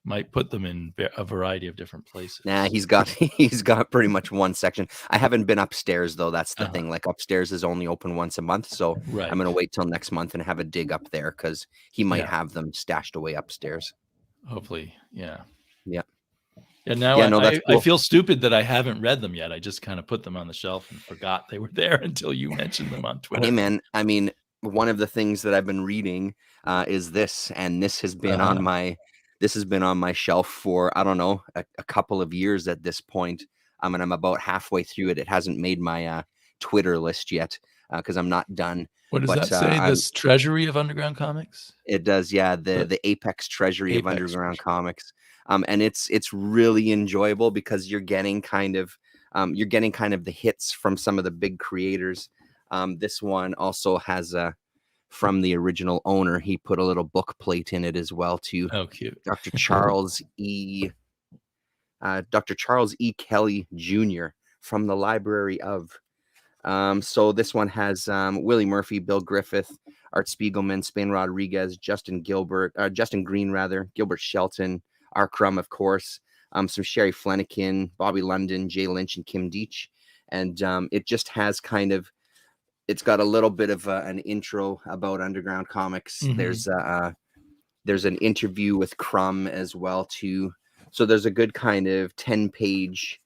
might put them in a variety of different places. Nah, he's got pretty much one section. I haven't been upstairs though. That's the thing. Like upstairs is only open once a month, so I'm gonna wait till next month and have a dig up there because he might have them stashed away upstairs. Hopefully, yeah. And now I feel stupid that I haven't read them yet. I just kind of put them on the shelf and forgot they were there until you mentioned them on Twitter. Hey man, I mean, one of the things that I've been reading is this, and this has been on my shelf for I don't know a couple of years at this point. And I'm about halfway through it. It hasn't made my Twitter list yet because I'm not done. What does that say? This Treasury of Underground Comics? It does, yeah. The Apex Treasury of Underground Comics. And it's really enjoyable because you're getting kind of the hits from some of the big creators. This one also has from the original owner. He put a little book plate in it as well too. Oh, cute. Dr. Charles E. Kelly Jr. from the Library of. So this one has Willie Murphy, Bill Griffith, Art Spiegelman, Spain Rodriguez, Justin Green, Gilbert Shelton, R. Crumb, of course, some Sherry Flenikin, Bobby London, Jay Lynch, and Kim Deitch. And it just has it's got a little bit of an intro about underground comics. There's an interview with Crumb as well, too. So there's a good kind of 10-page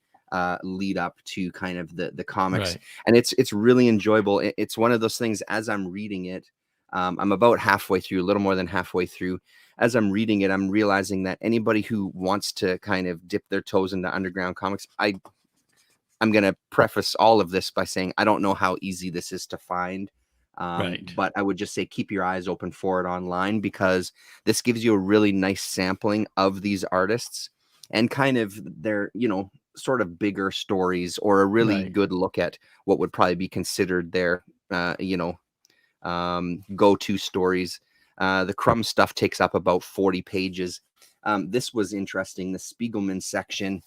lead up to kind of the comics. And it's really enjoyable. It's one of those things as I'm reading it, I'm about halfway through, a little more than halfway through. As I'm reading it, I'm realizing that anybody who wants to kind of dip their toes into underground comics, I'm going to preface all of this by saying I don't know how easy this is to find. But I would just say keep your eyes open for it online because this gives you a really nice sampling of these artists and kind of their, sort of bigger stories or a really good look at what would probably be considered their, go-to stories. The Crumb stuff takes up about 40 pages. This was interesting. The Spiegelman section.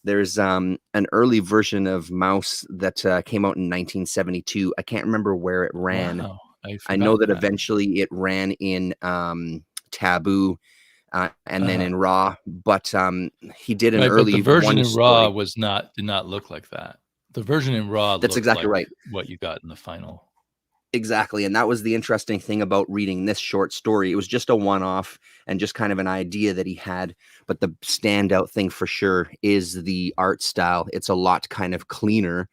There's an early version of Mouse that came out in 1972. I can't remember where it ran. Wow, I know that eventually it ran in Taboo and then in Raw, but he did an early. But the version in Raw did not look like that. The version in Raw. That's exactly right. What you got in the final. Exactly. And that was the interesting thing about reading this short story. It was just a one-off and just kind of an idea that he had. But the standout thing for sure is the art style. It's a lot kind of cleaner,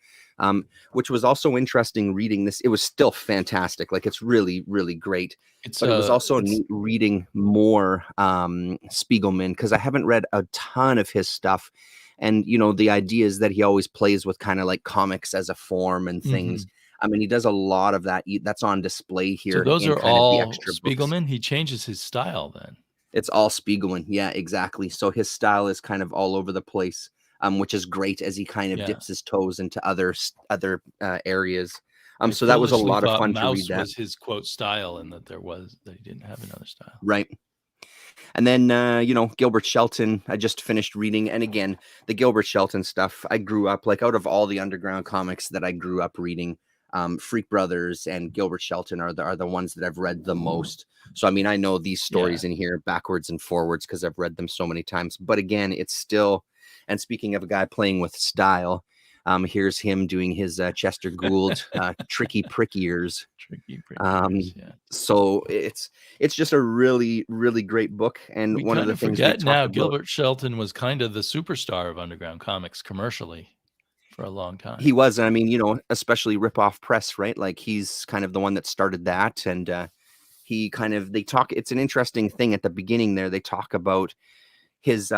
which was also interesting reading this. It was still fantastic. Like it's really, really great. But it was also neat reading more Spiegelman because I haven't read a ton of his stuff. And, the idea is that he always plays with kind of like comics as a form and things. I mean, he does a lot of that. That's on display here. So those are all Spiegelman? He changes his style then? It's all Spiegelman. Yeah, exactly. So his style is kind of all over the place, which is great as he kind of dips his toes into other areas. So that was a lot of fun to read that. Was his quote style and that he didn't have another style. Right. And then, Gilbert Shelton, I just finished reading. And again, the Gilbert Shelton stuff, I grew up like out of all the underground comics that I grew up reading. Freak Brothers and Gilbert Shelton are the ones that I've read the most. So, I mean, I know these stories in here backwards and forwards because I've read them so many times. But again, it's still, and speaking of a guy playing with style, here's him doing his Chester Gould tricky prick ears. So it's just a really, really great book. And one of the things Gilbert Shelton was kind of the superstar of underground comics commercially. For a long time. He was. I mean, especially Rip-Off Press, right? Like he's kind of the one that started that. And it's an interesting thing at the beginning there. They talk about his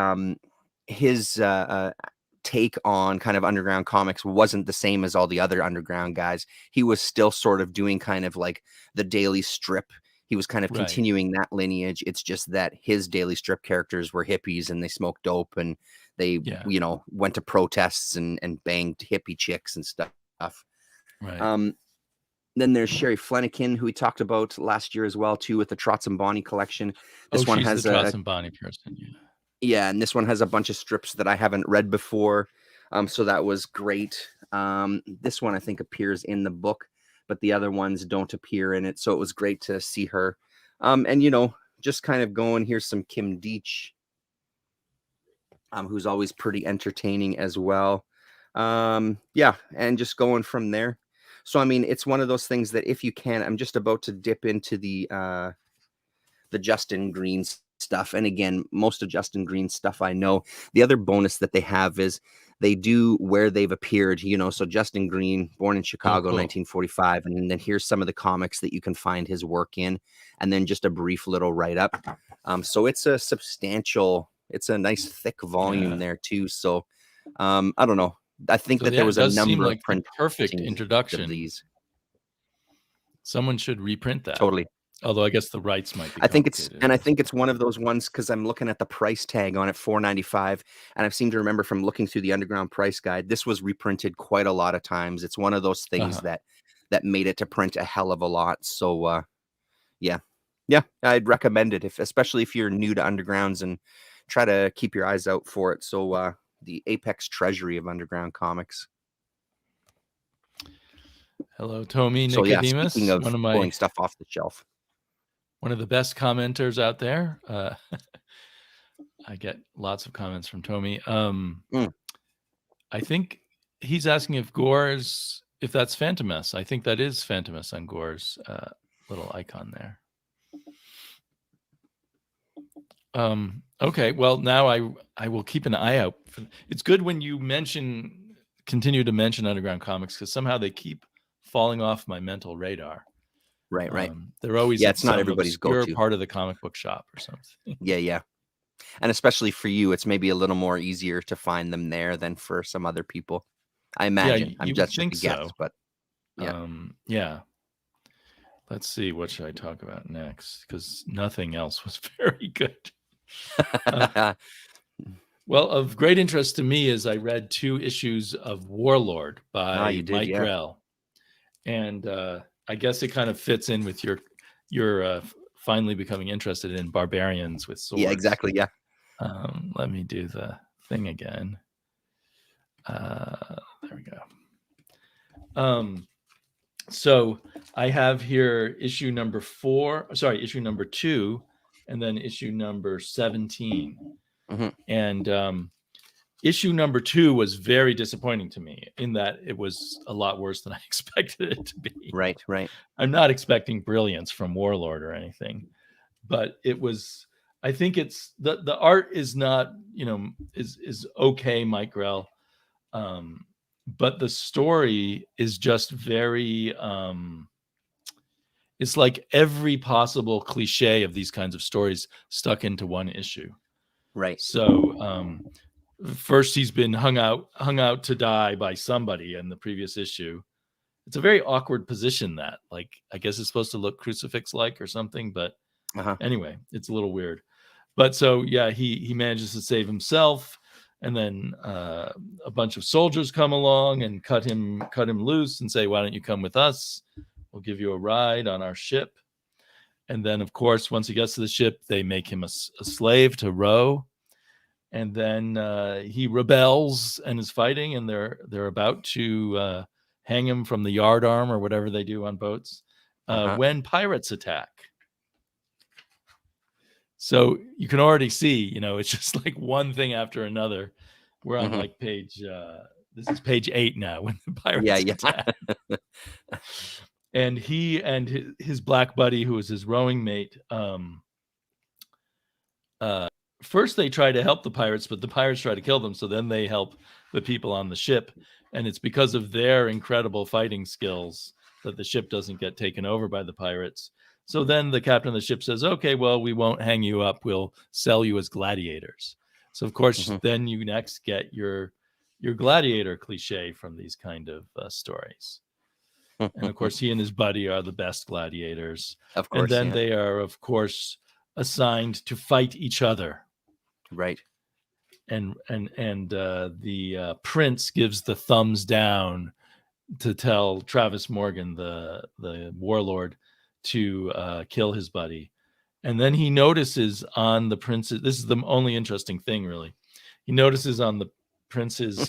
take on kind of underground comics wasn't the same as all the other underground guys. He was still sort of doing kind of like the daily strip. He was kind of continuing that lineage. It's just that his daily strip characters were hippies and they smoked dope and they, you know, went to protests and banged hippie chicks and stuff. Right. Then there's Sherry Flenikin, who we talked about last year as well, too, with the Trotz and Bonnie collection. This one has the Trotz and Bonnie person. Yeah, and this one has a bunch of strips that I haven't read before. So that was great. This one I think appears in the book, but the other ones don't appear in it. So it was great to see her. And, you know, just kind of going, here's some Kim Deitch, who's always pretty entertaining as well. Yeah, and just going from there. So, I mean, it's one of those things that if you can, I'm just about to dip into the Justin Green stuff. And again, most of Justin Green's stuff I know. The other bonus that they have is they do where they've appeared, you know. So Justin Green, born in Chicago, 1945. And then here's some of the comics that you can find his work in. And then just a brief little write-up. So it's a substantial, it's a nice thick volume there too. So I don't know. I think that there was a number of perfect introduction of these. Someone should reprint that. Totally. Although I guess the rights might be. I think it's one of those ones because I'm looking at the price tag on it, $4.95, and I seem to remember from looking through the Underground Price Guide, this was reprinted quite a lot of times. It's one of those things that made it to print a hell of a lot. So yeah, I'd recommend it especially if you're new to Undergrounds and try to keep your eyes out for it. So the Apex Treasury of Underground Comics. Hello, Tommy So Nicodemus. Yeah, speaking of pulling stuff off the shelf. One of the best commenters out there. I get lots of comments from Tommy. I think he's asking if that's Phantomus. I think that is Phantomus on Gore's little icon there. Okay, well, now I will keep an eye out. It's good when you continue to mention Underground Comics because somehow they keep falling off my mental radar. Right. They're always it's not everybody's go-to part of the comic book shop or something. Yeah. And especially for you, it's maybe a little more easier to find them there than for some other people. I imagine. I'm just a guess, but yeah. Let's see, what should I talk about next? Because nothing else was very good. Well, of great interest to me is I read 2 issues of Warlord by Mike Grell. And I guess it kind of fits in with your finally becoming interested in barbarians with swords. Yeah, exactly. Yeah. Let me do the thing again. There we go. So I have here issue number 2, and then issue number 17. And issue number 2 was very disappointing to me in that it was a lot worse than I expected it to be. Right. I'm not expecting brilliance from Warlord or anything, but it was. I think it's the art is not, is okay, Mike Grell, but the story is just very. It's like every possible cliche of these kinds of stories stuck into one issue. Right. So first he's been hung out to die by somebody in the previous issue. It's a very awkward position that, like, I guess it's supposed to look crucifix-like or something, but anyway, it's a little weird. But so, yeah, he manages to save himself, and then a bunch of soldiers come along and cut him loose and say, "Why don't you come with us? We'll give you a ride on our ship." And then, of course, once he gets to the ship, they make him a slave to row. And then he rebels and is fighting, and they're about to hang him from the yardarm or whatever they do on boats when pirates attack. So you can already see, it's just like one thing after another. We're on like page, this is page 8 now when the pirates attack. And he and his black buddy, who is his rowing mate, first they try to help the pirates, but the pirates try to kill them. So then they help the people on the ship. And it's because of their incredible fighting skills that the ship doesn't get taken over by the pirates. So then the captain of the ship says, "Okay, well, we won't hang you up. We'll sell you as gladiators." So, of course, then you next get your your gladiator cliche from these kind of stories. And of course, he and his buddy are the best gladiators. Of course, and then yeah. they are, of course, assigned to fight each other. Right. And the prince gives the thumbs down to tell Travis Morgan, the warlord, to kill his buddy. And then he notices on the prince's, this is the only interesting thing, really. He notices on the prince's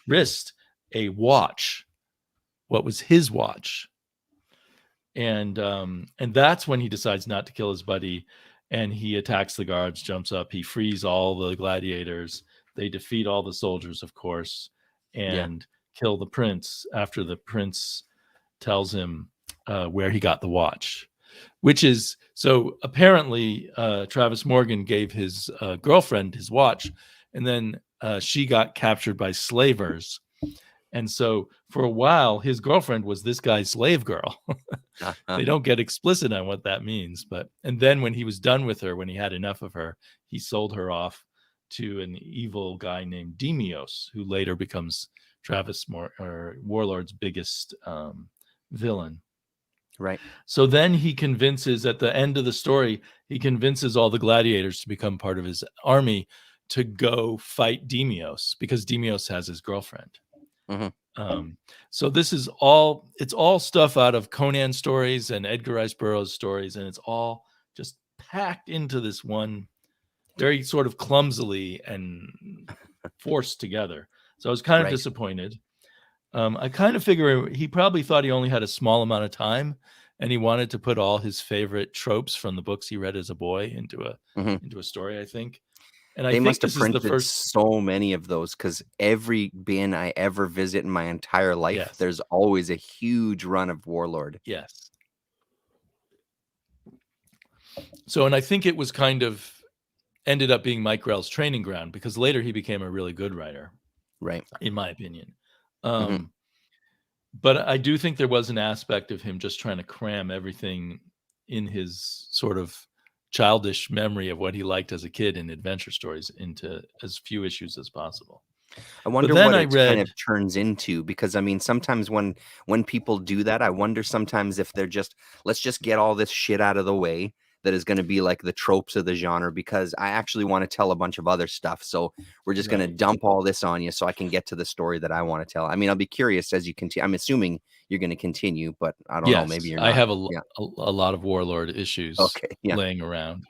wrist a watch. What was his watch? And that's when he decides not to kill his buddy, and he attacks the guards, jumps up, he frees all the gladiators. They defeat all the soldiers, of course, and kill the prince after the prince tells him where he got the watch, which is, so apparently Travis Morgan gave his girlfriend his watch, and then she got captured by slavers. And so for a while, his girlfriend was this guy's slave girl. They don't get explicit on what that means. And then when he was done with her, when he had enough of her, he sold her off to an evil guy named Demios, who later becomes Warlord's biggest villain. Right. So then he convinces, at the end of the story, he convinces all the gladiators to become part of his army to go fight Demios, because Demios has his girlfriend. So this is it's all stuff out of Conan stories and Edgar Rice Burroughs stories, and it's all just packed into this one very sort of clumsily and forced together. So I was kind of disappointed. I kind of figure he probably thought he only had a small amount of time, and he wanted to put all his favorite tropes from the books he read as a boy into a story, I think. And they must have printed so many of those, because every bin I ever visit in my entire life, there's always a huge run of Warlord. Yes. So, and I think it was kind of ended up being Mike Grell's training ground, because later he became a really good writer, right? In my opinion. But I do think there was an aspect of him just trying to cram everything in his sort of childish memory of what he liked as a kid in adventure stories into as few issues as possible. I wonder what it kind of turns into, because I mean, sometimes when people do that, I wonder sometimes if they're just, let's just get all this shit out of the way that is going to be like the tropes of the genre, because I actually want to tell a bunch of other stuff. So we're just going to dump all this on you so I can get to the story that I want to tell. I mean, I'll be curious as you continue. I'm assuming you're going to continue, but I don't know. Maybe you're not. I have a lot of Warlord issues laying around.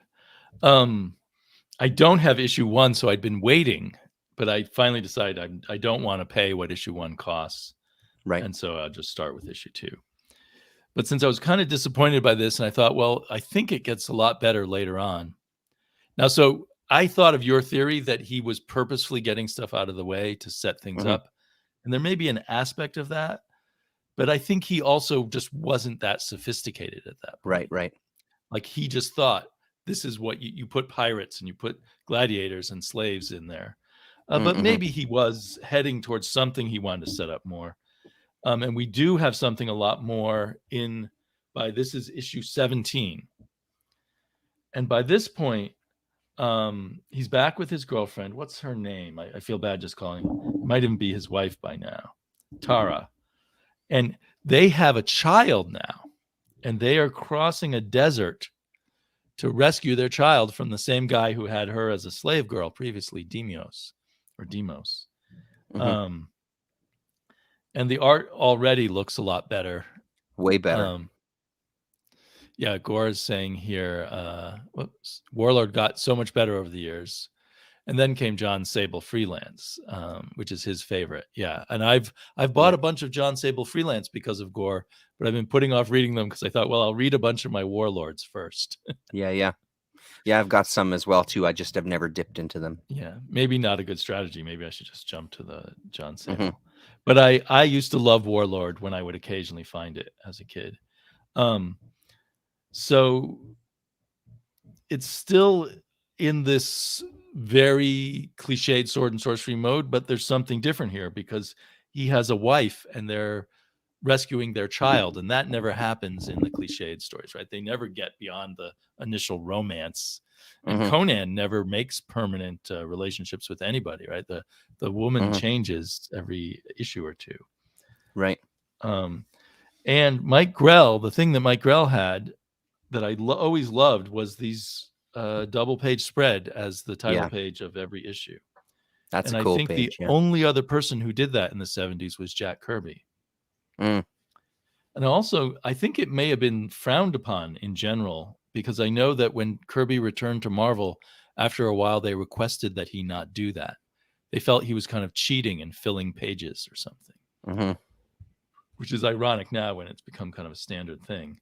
I don't have issue 1, so I'd been waiting, but I finally decided I don't want to pay what issue 1 costs. Right. And so I'll just start with issue 2. But since I was kind of disappointed by this, and I thought, well, I think it gets a lot better later on. Now, so I thought of your theory that he was purposefully getting stuff out of the way to set things up. And there may be an aspect of that, but I think he also just wasn't that sophisticated at that point. Right. Like he just thought, this is what you put pirates and you put gladiators and slaves in there. But maybe he was heading towards something he wanted to set up more. And we do have something a lot more this is issue 17. And by this point, he's back with his girlfriend. What's her name? I feel bad just calling. It might even be his wife by now, Tara. And they have a child now. And they are crossing a desert to rescue their child from the same guy who had her as a slave girl previously, Demos. And the art already looks a lot better. Way better. Gore is saying here, Warlord got so much better over the years. And then came John Sable Freelance, which is his favorite. Yeah. And I've bought a bunch of John Sable Freelance because of Gore, but I've been putting off reading them because I thought, well, I'll read a bunch of my Warlords first. Yeah, I've got some as well, too. I just have never dipped into them. Yeah. Maybe not a good strategy. Maybe I should just jump to the John Sable. But I used to love Warlord when I would occasionally find it as a kid. So it's still in this very cliched sword and sorcery mode, but there's something different here because he has a wife and they're rescuing their child, and that never happens in the cliched stories, right? They never get beyond the initial romance, and Conan never makes permanent relationships with anybody, right? The woman changes every issue or two, right? And Mike Grell, the thing that Mike Grell had that I always loved was these double page spread as the title page of every issue. That's and a cool I think page, the only other person who did that in the 70s was Jack Kirby. And also, I think it may have been frowned upon in general, because I know that when Kirby returned to Marvel, after a while, they requested that he not do that. They felt he was kind of cheating and filling pages or something, which is ironic now when it's become kind of a standard thing.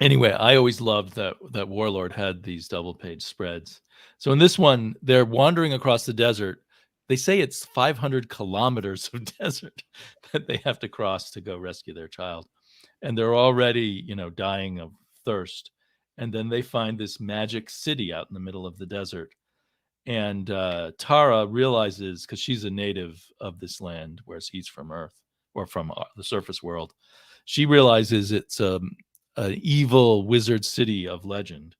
Anyway, I always loved that Warlord had these double page spreads. So in this one, they're wandering across the desert. They say it's 500 kilometers of desert that they have to cross to go rescue their child. And they're already, dying of thirst. And then they find this magic city out in the middle of the desert. And Tara realizes, because she's a native of this land, whereas he's from Earth, or from the surface world, she realizes it's an evil wizard city of legend.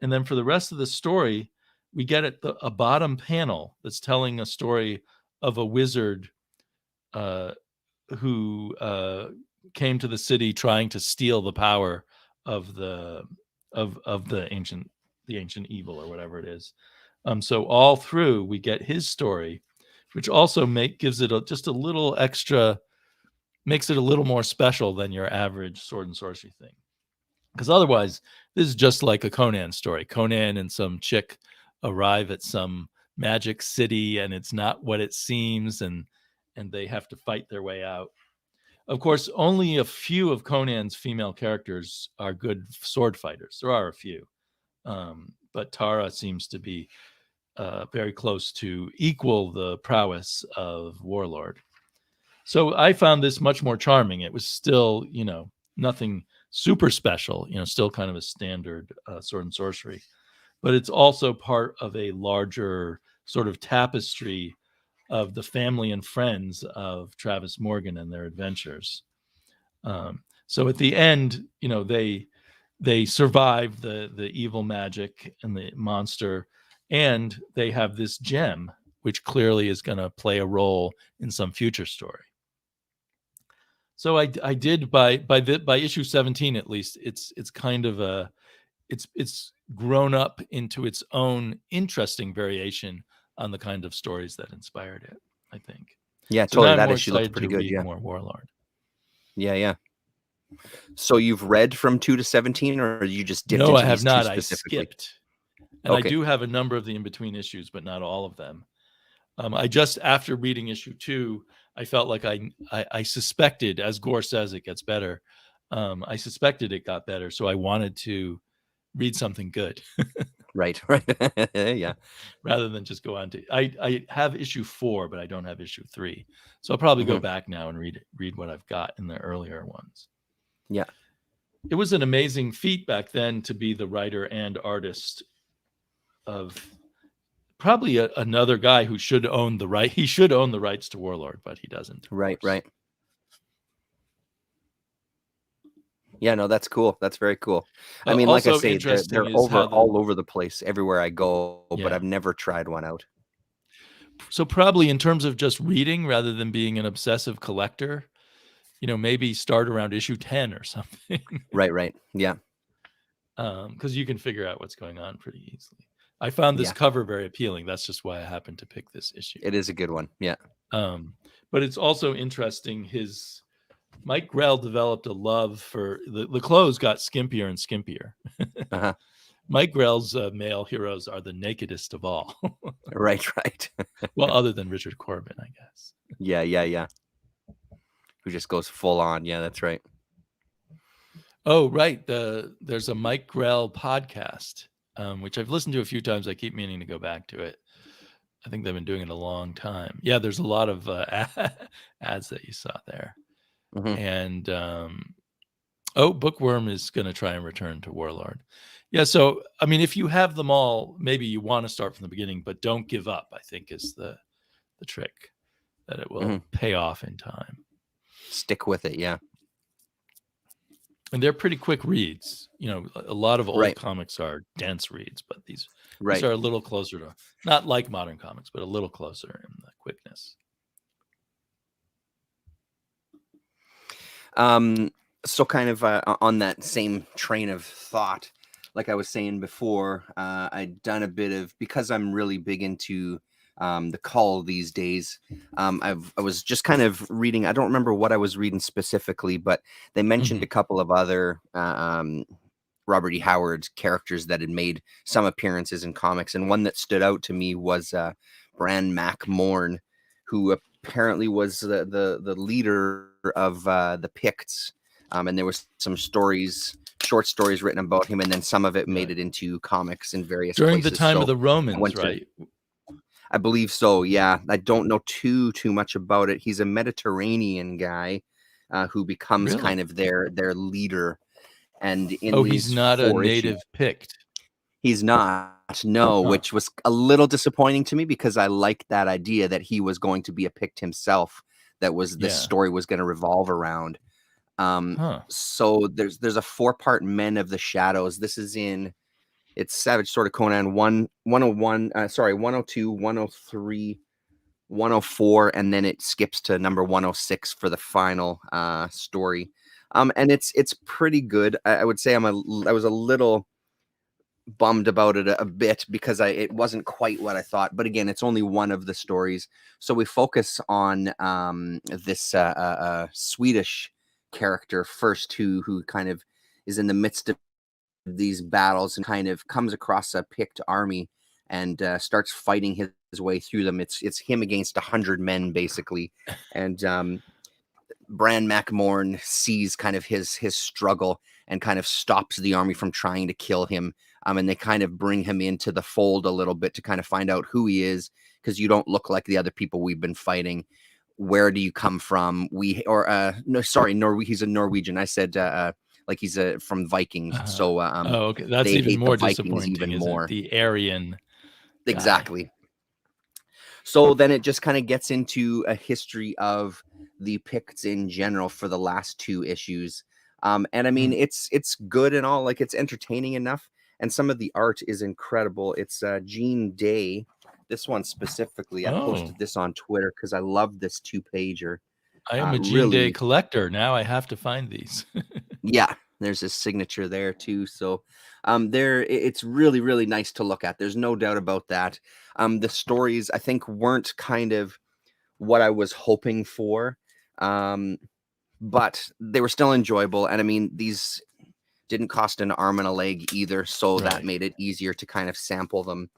And then for the rest of the story, we get a bottom panel that's telling a story of a wizard who came to the city trying to steal the power of the ancient evil, or whatever it is. So all through, we get his story, which also gives it just a little extra, makes it a little more special than your average sword and sorcery thing. Because otherwise, this is just like a Conan story. Conan and some chick arrive at some magic city, and it's not what it seems, and they have to fight their way out. Of course, only a few of Conan's female characters are good sword fighters. There are a few, but Tara seems to be very close to equal the prowess of Warlord. So I found this much more charming. It was still, nothing super special, still kind of a standard sword and sorcery, but it's also part of a larger sort of tapestry of the family and friends of Travis Morgan and their adventures. So at the end, they survive the evil magic and the monster, and they have this gem, which clearly is going to play a role in some future story. So I did by issue 17, at least, it's kind of it's grown up into its own interesting variation on the kind of stories that inspired it, I think. Yeah, so totally. Now that I'm more issue looks excited pretty to good. read Yeah, more Warlord. Yeah. So you've read from 2 to 17, or you just dipped No, into I have these not. two I specifically? skipped, and Okay. I do have a number of the in-between issues, but not all of them. I just, after reading issue 2, I felt like I suspected, as Gore says, it gets better. I suspected it got better, so I wanted to read something good. Right. Yeah. Rather than just go on to, I have issue 4, but I don't have issue 3. So I'll probably go back now and read what I've got in the earlier ones. Yeah. It was an amazing feat back then to be the writer and artist of probably another guy who should own the right. He should own the rights to Warlord, but he doesn't. Right. Yeah, no, that's cool. That's very cool. I mean, like I say, they're all over the place everywhere I go, but I've never tried one out. So probably in terms of just reading rather than being an obsessive collector, maybe start around issue 10 or something. Right. Yeah. Because you can figure out what's going on pretty easily. I found this cover very appealing. That's just why I happened to pick this issue. It is a good one. Yeah. But it's also interesting. Mike Grell developed a love for the clothes, got skimpier and skimpier. Mike Grell's male heroes are the nakedest of all. Right. Well, other than Richard Corbin, I guess. Yeah. Who just goes full on. Yeah, that's right. Oh, right. There's a Mike Grell podcast, which I've listened to a few times. I keep meaning to go back to it. I think they've been doing it a long time. Yeah, there's a lot of ads that you saw there. And Bookworm is going to try and return to Warlord. Yeah, so I mean, if you have them all, maybe you want to start from the beginning, but don't give up, I think, is the trick. that it will pay off in time. Stick with it, yeah. And they're pretty quick reads. You know, a lot of old comics are dense reads, but these are a little closer to, not like modern comics, but a little closer in the quickness. So kind of on that same train of thought, like I was saying before, I'd done a bit of, because I'm really big into the Call these days. I was just kind of reading. I don't remember what I was reading specifically, but they mentioned a couple of other Robert E. Howard characters that had made some appearances in comics, and one that stood out to me was Bran Mac Morn, who apparently was the leader of the Picts, and there was some short stories written about him, and then some of it made it into comics in various during places. The time of the Romans, right? I believe so, yeah. I don't know too much about it. He's a Mediterranean guy who becomes kind of their leader. And in he's not a native Pict. He's not, no, which was a little disappointing to me, because I liked that idea that he was going to be a Pict himself, that was this story was going to revolve around. So there's a 4-part Men of the Shadows. This is it's Savage Sword of Conan 102, 103, 104, and then it skips to number 106 for the final story. And it's pretty good. I would say I was a little bummed about it a bit, because it wasn't quite what I thought. But again, it's only one of the stories. So we focus on this Swedish character first, who kind of is in the midst of these battles and kind of comes across a Pict army and starts fighting his way through them. It's him against 100 men basically, and Bran Mac Morn sees kind of his struggle and kind of stops the army from trying to kill him, and they kind of bring him into the fold a little bit to kind of find out who he is, because you don't look like the other people we've been fighting. Where do you come from? He's a Norwegian. I said like he's from Vikings. So okay, that's even more disappointing. Even more the Aryan guy. Exactly. So then it just kind of gets into a history of the Picts in general for the last 2 issues. And I mean, it's good and all, like it's entertaining enough, and some of the art is incredible. It's Gene Day. This one specifically, I posted this on Twitter because I love this 2-pager. I am a Gene Day collector. Now I have to find these. Yeah, there's his signature there too. So it's really, really nice to look at. There's no doubt about that. The stories, I think, weren't kind of what I was hoping for, but they were still enjoyable. And I mean, these didn't cost an arm and a leg either, so that made it easier to kind of sample them.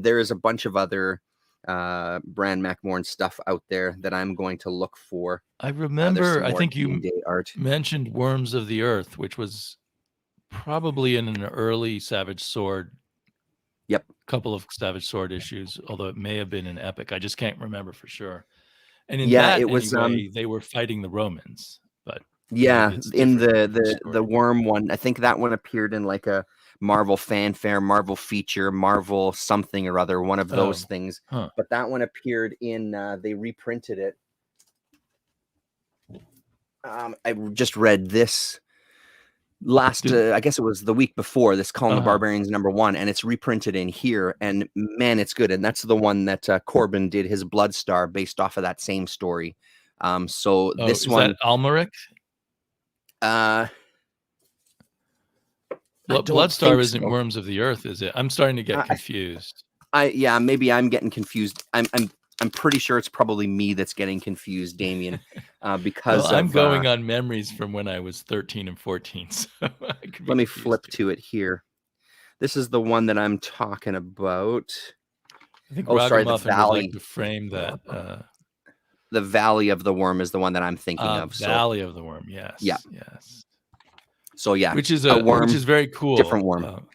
There is a bunch of other Bran Mac Morn stuff out there that I'm going to look for. I remember, I think you mentioned Worms of the Earth, which was probably in an early Savage Sword. Yep. Couple of Savage Sword issues, although it may have been an epic. I just can't remember for sure. And in that, it was anyway, they were fighting the Romans, but in the Worm one, I think that one appeared in like a Marvel Fanfare, Marvel Feature, Marvel something or other, one of those things. But that one appeared in, they reprinted it. I just read this last, I guess it was the week before, this Colin the Barbarian's #1, and it's reprinted in here, and man, it's good. And that's the one that Corbin did his Bloodstar based off of that same story. So this one, is that Almeric? Bloodstar isn't Worms of the Earth, is it? I'm starting to get confused. Maybe I'm getting confused. I'm pretty sure it's probably me that's getting confused, Damien, because I'm going on memories from when I was 13 and 14. So let me flip to it here. This is the one that I'm talking about. I think the Valley. Would like to frame that. The Valley of the Worm is the one that I'm thinking of. Valley of the Worm, yes. Yeah. Yes. So yeah, which is a worm, which is very cool. Different worm.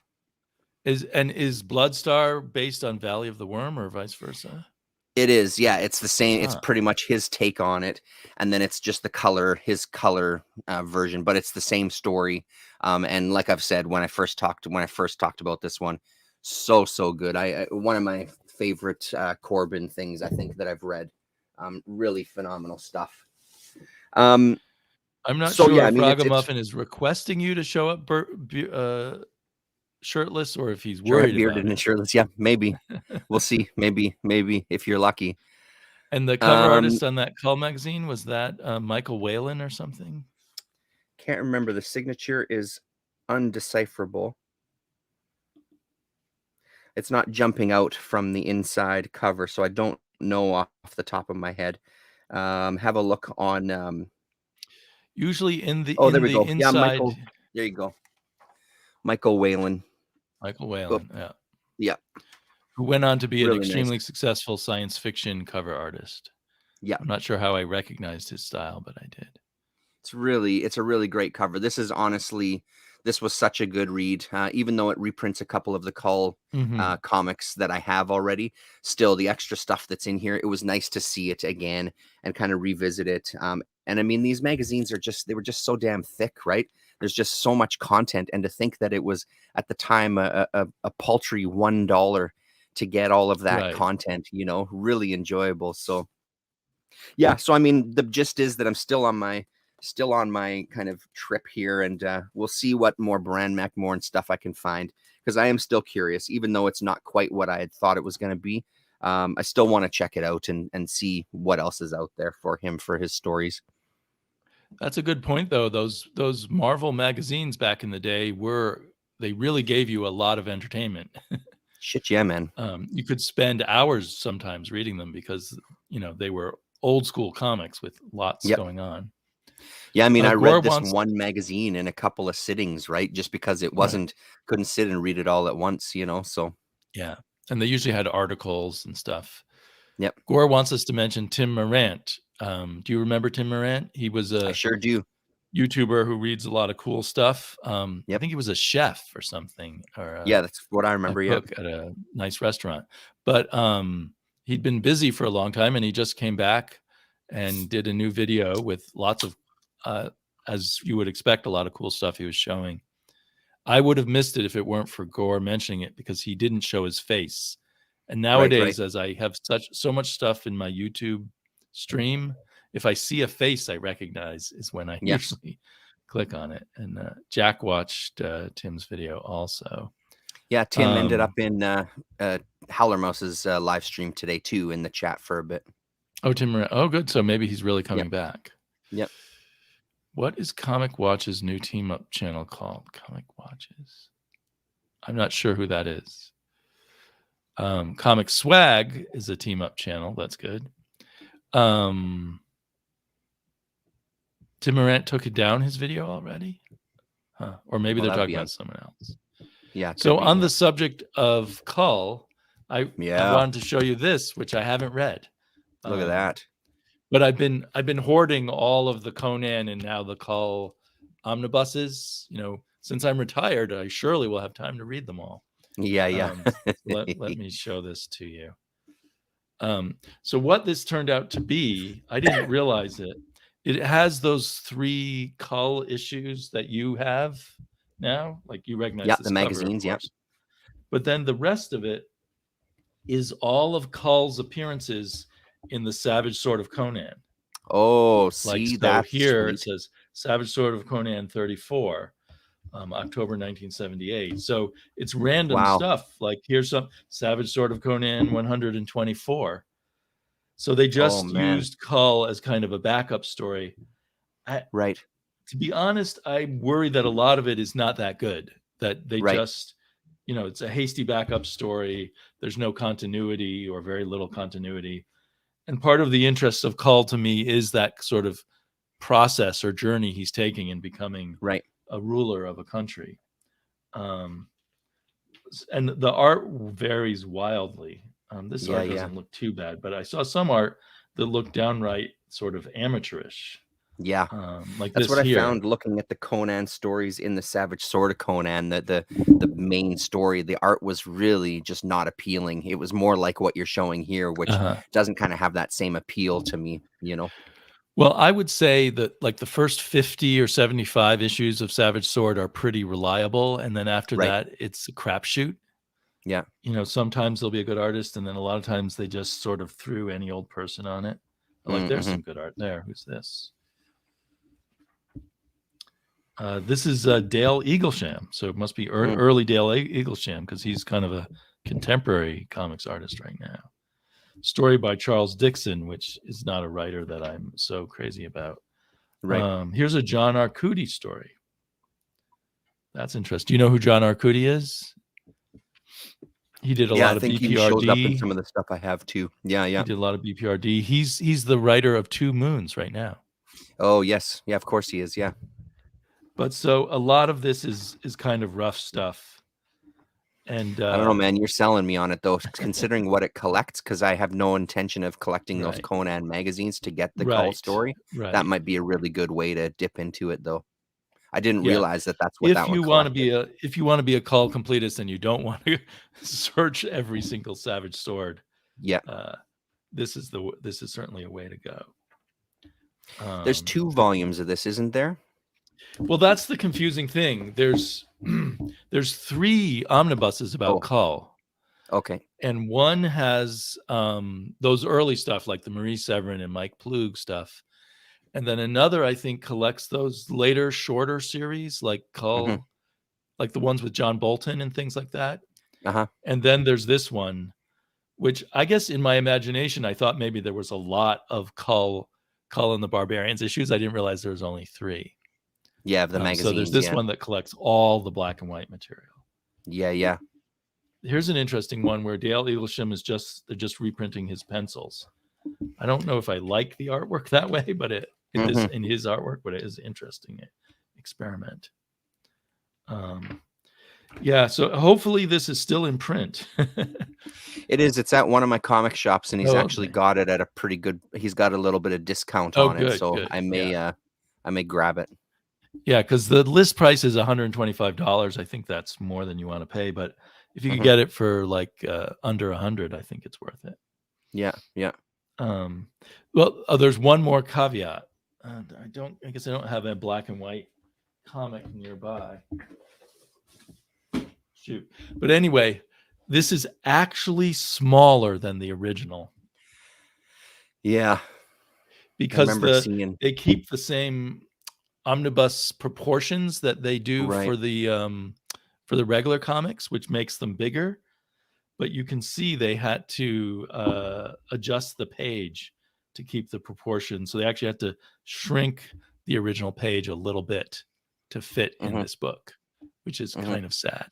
Is Bloodstar based on Valley of the Worm or vice versa? It is, yeah. It's the same. It's pretty much his take on it, and then it's just his color version, but it's the same story. And like I've said, when I first talked about this one, so good. One of my favorite Corbin things I think that I've read. Really phenomenal stuff. I'm not sure yeah, if Ragamuffin is requesting you to show up shirtless, or if he's worried bearded about and shirtless. Yeah, maybe. We'll see. Maybe if you're lucky. And the cover artist on that Cull magazine, was that Michael Whalen or something? Can't remember. The signature is undecipherable. It's not jumping out from the inside cover, so I don't know off the top of my head. Have a look on. Usually in the there we go. inside. Yeah, Michael. There you go. Michael Whalen. Michael Whalen. Oh, yeah. Who went on to be really an extremely successful science fiction cover artist. Yeah. I'm not sure how I recognized his style, but I did. It's a really great cover. This was such a good read, even though it reprints a couple of the Cull comics that I have already. Still, the extra stuff that's in here, it was nice to see it again and kind of revisit it. And I mean, these magazines they were just so damn thick, right? There's just so much content, and to think that it was at the time a paltry $1 to get all of that content, really enjoyable. So yeah, so I mean, the gist is that I'm still on my kind of trip here, and we'll see what more Bran McMorn stuff I can find, because I am still curious, even though it's not quite what I had thought it was going to be. I still want to check it out and see what else is out there for him for his stories. That's a good point, though. Those Marvel magazines back in the day they really gave you a lot of entertainment. Shit, yeah, man. You could spend hours sometimes reading them because they were old school comics with lots going on. Yeah, I mean, I read this one magazine in a couple of sittings, right? Just because it couldn't sit and read it all at once, so. Yeah, and they usually had articles and stuff. Yep. Gore wants us to mention Tim Marrant. Do you remember Tim Marrant? He was I sure do. YouTuber who reads a lot of cool stuff. I think he was a chef or something. Yeah, that's what I remember. Yeah, at a nice restaurant. But he'd been busy for a long time, and he just came back and did a new video with lots of, as you would expect, a lot of cool stuff he was showing. I would have missed it if it weren't for Gore mentioning it, because he didn't show his face. And nowadays, as I have so much stuff in my YouTube stream, if I see a face I recognize is when I usually click on it. And Jack watched Tim's video also. Yeah, Tim ended up in Howlermouse's live stream today too, in the chat for a bit. Oh, Tim. Oh, good. So maybe he's really coming back. Yep. What is Comic Watch's new team up channel called? Comic Watches. I'm not sure who that is. Comic Swag is a team up channel. That's good. Tim Marrant took it down, his video already? Or maybe they're talking about someone else. Yeah. So on the subject of Cull, I wanted to show you this, which I haven't read. Look at that. But I've been hoarding all of the Conan and now the Cull omnibuses. Since I'm retired, I surely will have time to read them all. Yeah. Let me show this to you. So what this turned out to be, I didn't realize it. It has those 3 Cull issues that you have now, like you recognize this the magazines, cover, but then the rest of it is all of Cull's appearances in the Savage Sword of Conan. Oh, see, that's here sweet. It says Savage Sword of Conan 34, October 1978. So it's random stuff. Like here's some Savage Sword of Conan 124. So they just used Cull as kind of a backup story. Right. To be honest, I worry that a lot of it is not that good. That they just, it's a hasty backup story. There's no continuity or very little continuity. And part of the interest of Cull to me is that sort of process or journey he's taking in becoming a ruler of a country. And the art varies wildly. This art doesn't look too bad, but I saw some art that looked downright sort of amateurish. Yeah, like that's what I found looking at the Conan stories in the Savage Sword of Conan. That the main story, the art was really just not appealing. It was more like what you're showing here, which doesn't kind of have that same appeal to me. Well, I would say that like the first 50 or 75 issues of Savage Sword are pretty reliable, and then after that, it's a crapshoot. Yeah, sometimes there'll be a good artist, and then a lot of times they just sort of threw any old person on it. Oh, like there's some good art there. Who's this? This is Dale Eaglesham. So it must be early Dale Eaglesham, because he's kind of a contemporary comics artist right now. Story by Charles Dixon, which is not a writer that I'm so crazy about. Right. Here's a John Arcudi story. That's interesting. Do you know who John Arcudi is? He did a lot of BPRD. He shows up in some of the stuff I have too. Yeah. He did a lot of BPRD. He's the writer of Two Moons right now. Oh, yes. Yeah, of course he is. Yeah. But so a lot of this is kind of rough stuff. And I don't know, man. You're selling me on it, though, considering what it collects, because I have no intention of collecting those Conan magazines to get the Cull story. That might be a really good way to dip into it, though. I didn't realize that that's what that one collected. If you want to be a Cull completist and you don't want to search every single Savage Sword, this is certainly a way to go. There's 2 volumes of this, isn't there? Well, that's the confusing thing. There's 3 omnibuses about Cull. Okay. And one has those early stuff like the Marie Severin and Mike Plug stuff. And then another, I think, collects those later shorter series like Cull, like the ones with John Bolton and things like that. And then there's this one, which I guess in my imagination, I thought maybe there was a lot of Cull and the Barbarians issues. I didn't realize there was only 3. Yeah, of the magazines. So there's this one that collects all the black and white material. Yeah. Here's an interesting one where Dale Eaglesham they're just reprinting his pencils. I don't know if I like the artwork that way, but in his artwork, but it is interesting experiment. So hopefully this is still in print. It is. It's at one of my comic shops, and he's actually got it at a pretty good. He's got a little bit of discount on it, so I may grab it. Yeah, because the list price is $125. I think that's more than you want to pay, but if you could get it for like under $100, I think it's worth it. Yeah. Well, there's one more caveat. I guess I don't have a black and white comic nearby. Shoot. But anyway, this is actually smaller than the original. Yeah. Because they keep the same omnibus proportions that they do for the regular comics, which makes them bigger. But you can see they had to adjust the page to keep the proportion. So they actually had to shrink the original page a little bit to fit in this book, which is kind of sad.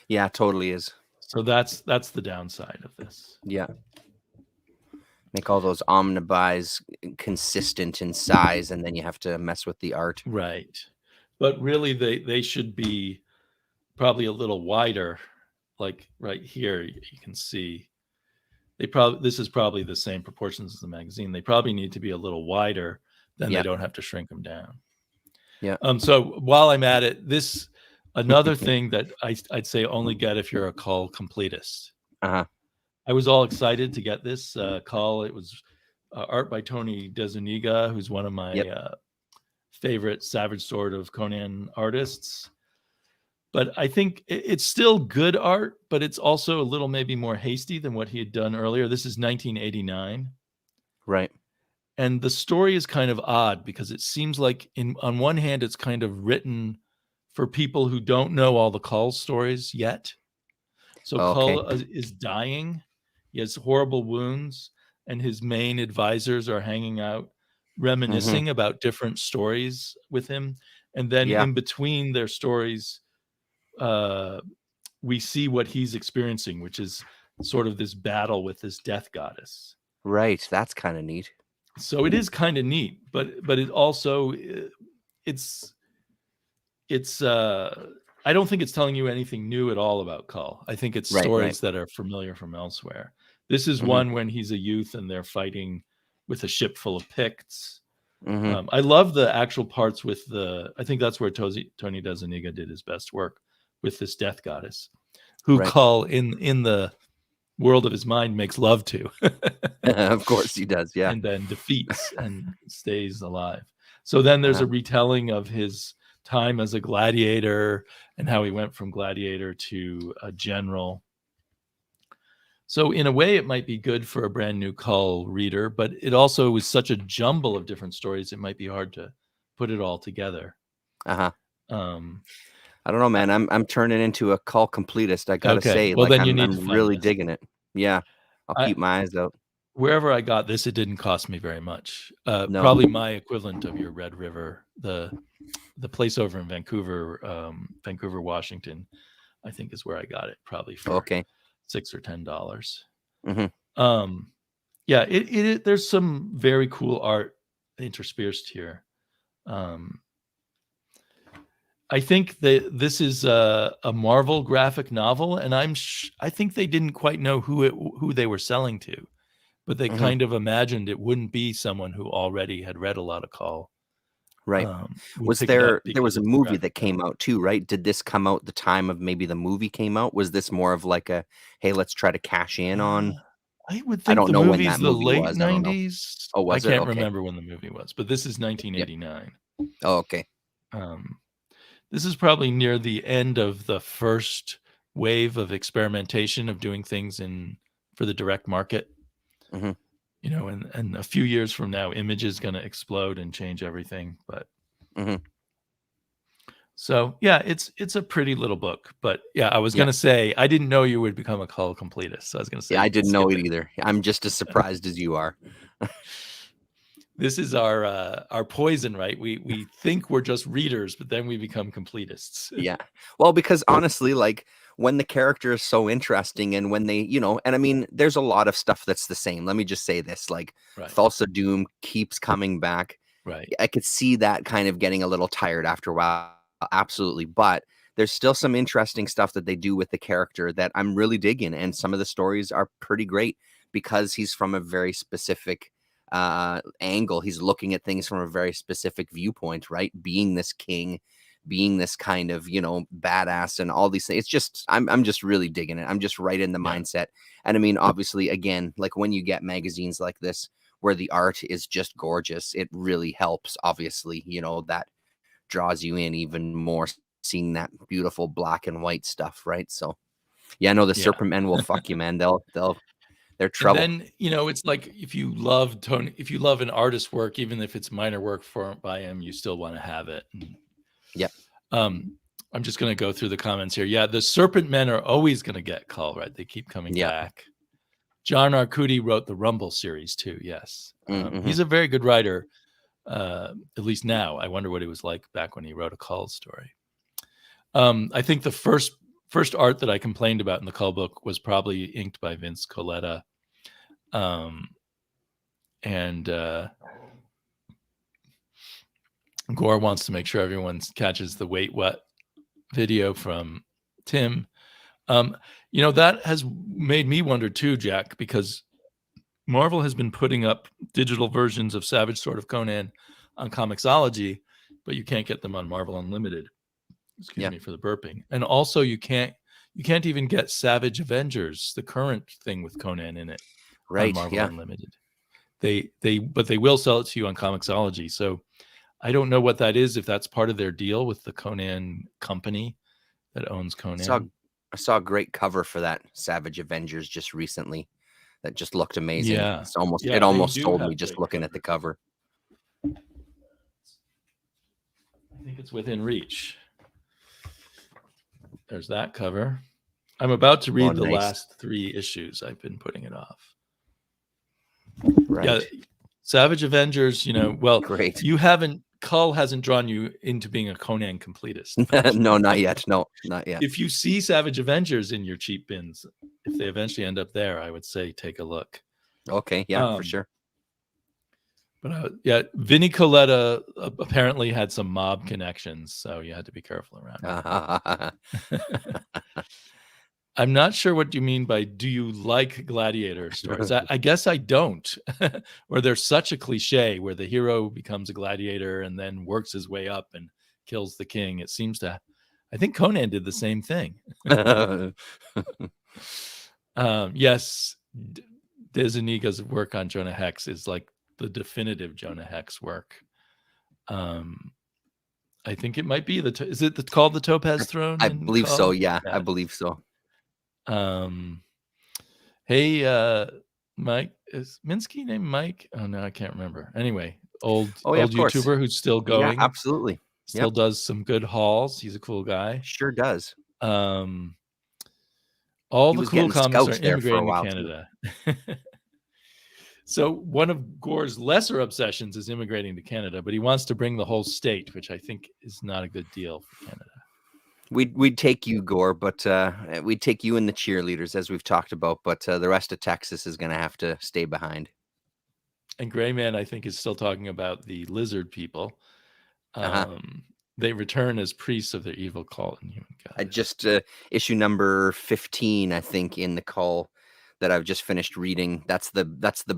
Yeah, it totally is. So that's the downside of this. Yeah. Make all those omnibus consistent in size, and then you have to mess with the art. Right. But really they should be probably a little wider. Like right here, you can see this is probably the same proportions as the magazine. They probably need to be a little wider, then they don't have to shrink them down. Yeah. So while I'm at it, another thing that I'd say only get if you're a Cull completist. I was all excited to get this Cull. It was art by Tony Dezuniga, who's one of my favorite Savage Sword of Conan artists. But I think it's still good art, but it's also a little maybe more hasty than what he had done earlier. This is 1989. Right. And the story is kind of odd because it seems like on one hand, it's kind of written for people who don't know all the Cull stories yet. So Cull is dying. He has horrible wounds, and his main advisors are hanging out, reminiscing about different stories with him. And then in between their stories, we see what he's experiencing, which is sort of this battle with this death goddess. Right. That's kind of neat. So it is kind of neat, but it also it's I don't think it's telling you anything new at all about Cull. I think it's stories that are familiar from elsewhere. This is one when he's a youth and they're fighting with a ship full of Picts. I love the actual parts with I think that's where Tony Dezuniga did his best work, with this death goddess, who Cull in the world of his mind makes love to. Of course he does, yeah. And then defeats and stays alive. So then there's a retelling of his time as a gladiator and how he went from gladiator to a general. So in a way, it might be good for a brand new Cull reader, but it also is such a jumble of different stories. It might be hard to put it all together. I don't know, man. I'm turning into a Cull completist. I gotta say, well, like then you need to I'm find really this. digging it. Yeah, I'll keep my eyes out. Wherever I got this, it didn't cost me very much. No. Probably my equivalent of your Red River, the place over in Vancouver, Vancouver, Washington, I think is where I got it. Probably for $6 or $10. Yeah, it there's some very cool art interspersed here. I think that this is a Marvel graphic novel, and I think they didn't quite know who they were selling to, but they kind of imagined it wouldn't be someone who already had read a lot of Cull. Right. Was there was a movie that came out too, right? Did this come out the time of maybe the movie came out? Was this more of like a, hey, let's try to cash in on? I would think don't the know when movie's that the movie late was. I don't know. 90s. Oh, was I it? can't Okay. remember when the movie was, but this is 1989. Oh, okay. This is probably near the end of the first wave of experimentation of doing things for the direct market. You know, and a few years from now, Image is going to explode and change everything. But so yeah, it's a pretty little book. But yeah, I was going to say I didn't know you would become a Cull completist. So I was going to say I didn't know it either. I'm just as surprised as you are. This is our poison, right? We think we're just readers, but then we become completists. Yeah. Well, because honestly, like when the character is so interesting and when they, you know, and I mean, there's a lot of stuff that's the same. Let me just say this, like Thulsa Doom keeps coming back. Right. I could see that kind of getting a little tired after a while. Absolutely. But there's still some interesting stuff that they do with the character that I'm really digging. And some of the stories are pretty great because he's from a very specific angle. He's looking at things from a very specific viewpoint, right? Being this king, being this kind of, you know, badass and all these things. It's just, I'm just really digging it. I'm just right in the mindset. And I mean, obviously, again, like when you get magazines like this, where the art is just gorgeous, it really helps. Obviously, you know, that draws you in even more, seeing that beautiful black and white stuff, right? So yeah, no, the Serpent Men will fuck you, man. They're trouble. And then, you know, it's like if you love an artist's work, even if it's minor work by him, you still want to have it. I'm just going to go through the comments here. Yeah, the Serpent Men are always going to get Cull, right? They keep coming back. John Arcudi wrote the Rumble series too. Yes, he's a very good writer. At least now. I wonder what he was like back when he wrote a Cull story. I think the first art that I complained about in the Cull book was probably inked by Vince Coletta. Gore wants to make sure everyone catches the Wait What video from Tim. You know, that has made me wonder too, Jack, because Marvel has been putting up digital versions of Savage Sword of Conan on Comixology, but you can't get them on Marvel Unlimited. Excuse me for the burping. And also you can't even get Savage Avengers, the current thing with Conan in it, on Marvel Unlimited. But they will sell it to you on Comixology. So I don't know what that is, if that's part of their deal with the Conan company that owns Conan. I saw a great cover for that Savage Avengers just recently that just looked amazing. Yeah. It almost sold me just looking at the cover. I think it's within reach. There's that cover. I'm about to read the last 3 issues. I've been putting it off. Right. Yeah, Savage Avengers, you know, well, great. Cull hasn't drawn you into being a Conan completist. No, not yet. No, not yet. If you see Savage Avengers in your cheap bins, if they eventually end up there, I would say take a look. Okay, yeah, for sure. But Vinny Coletta apparently had some mob connections, so you had to be careful around him. I'm not sure what you mean by do you like gladiator stories? I guess I don't. Where there's such a cliche where the hero becomes a gladiator and then works his way up and kills the king. It seems to, I think Conan did the same thing. Yes, Dezuniga's work on Jonah Hex is like the definitive Jonah Hex work. I think it might be is it called the Topaz Throne? I believe so. Yeah, I believe so. Hey, Mike, is Minsky named Mike? Oh no, I can't remember. Anyway, old of course. YouTuber who's still Yeah, going. absolutely. Still does some good hauls. He's a cool guy. Sure does. All He the was cool getting comics are scouts there for a immigrating to while too. Canada. So one of Gore's lesser obsessions is immigrating to Canada, but he wants to bring the whole state, which I think is not a good deal for Canada. We'd take you, Gore, but we'd take you and the cheerleaders, as we've talked about. But the rest of Texas is going to have to stay behind. And Gray Man, I think, is still talking about the lizard people. They return as priests of their evil cult and human god. I just issue number 15, I think, in the call that I've just finished reading. That's the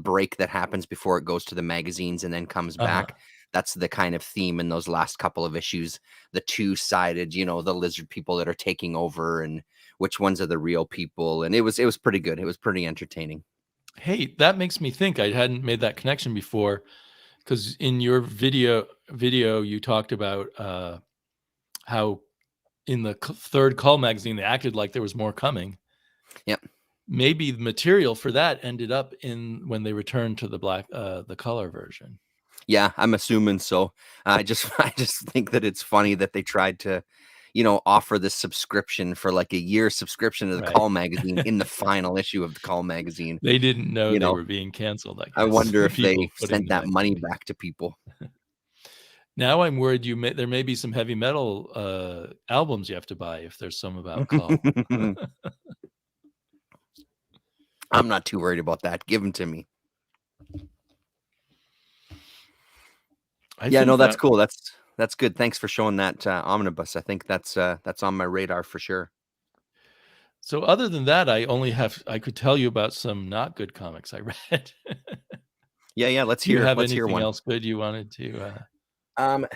break that happens before it goes to the magazines and then comes back. That's the kind of theme in those last couple of issues. The two-sided, the lizard people that are taking over and which ones are the real people. And it was pretty good. It was pretty entertaining. Hey, that makes me think. I hadn't made that connection before, because in your video you talked about how in the third Call magazine they acted like there was more coming. Yep. Maybe the material for that ended up in when they returned to the color version. Yeah, I'm assuming so. I just think that it's funny that they tried to, offer this subscription for like a year subscription to the Call magazine in the final issue of the Call magazine. They didn't know they were being canceled. I wonder if they sent that money back to people. Now I'm worried there may be some heavy metal albums you have to buy if there's some about Call. I'm not too worried about that. Give them to me. That's cool. That's good. Thanks for showing that omnibus. I think that's on my radar for sure. So other than that, I could tell you about some not good comics I read. Yeah. Let's hear. Do you have anything anything else good you wanted to?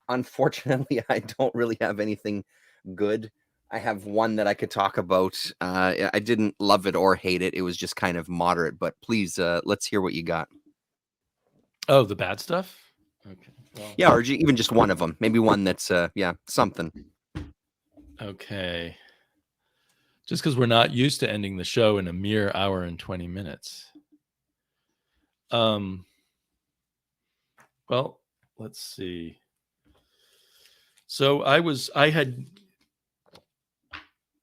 Unfortunately, I don't really have anything good. I have one that I could talk about. I didn't love it or hate it. It was just kind of moderate. But please, let's hear what you got. Oh, the bad stuff? Okay. Well, yeah, or even just one of them. Maybe one that's, something. Okay. Just because we're not used to ending the show in a mere hour and 20 minutes. Well, let's see. So I had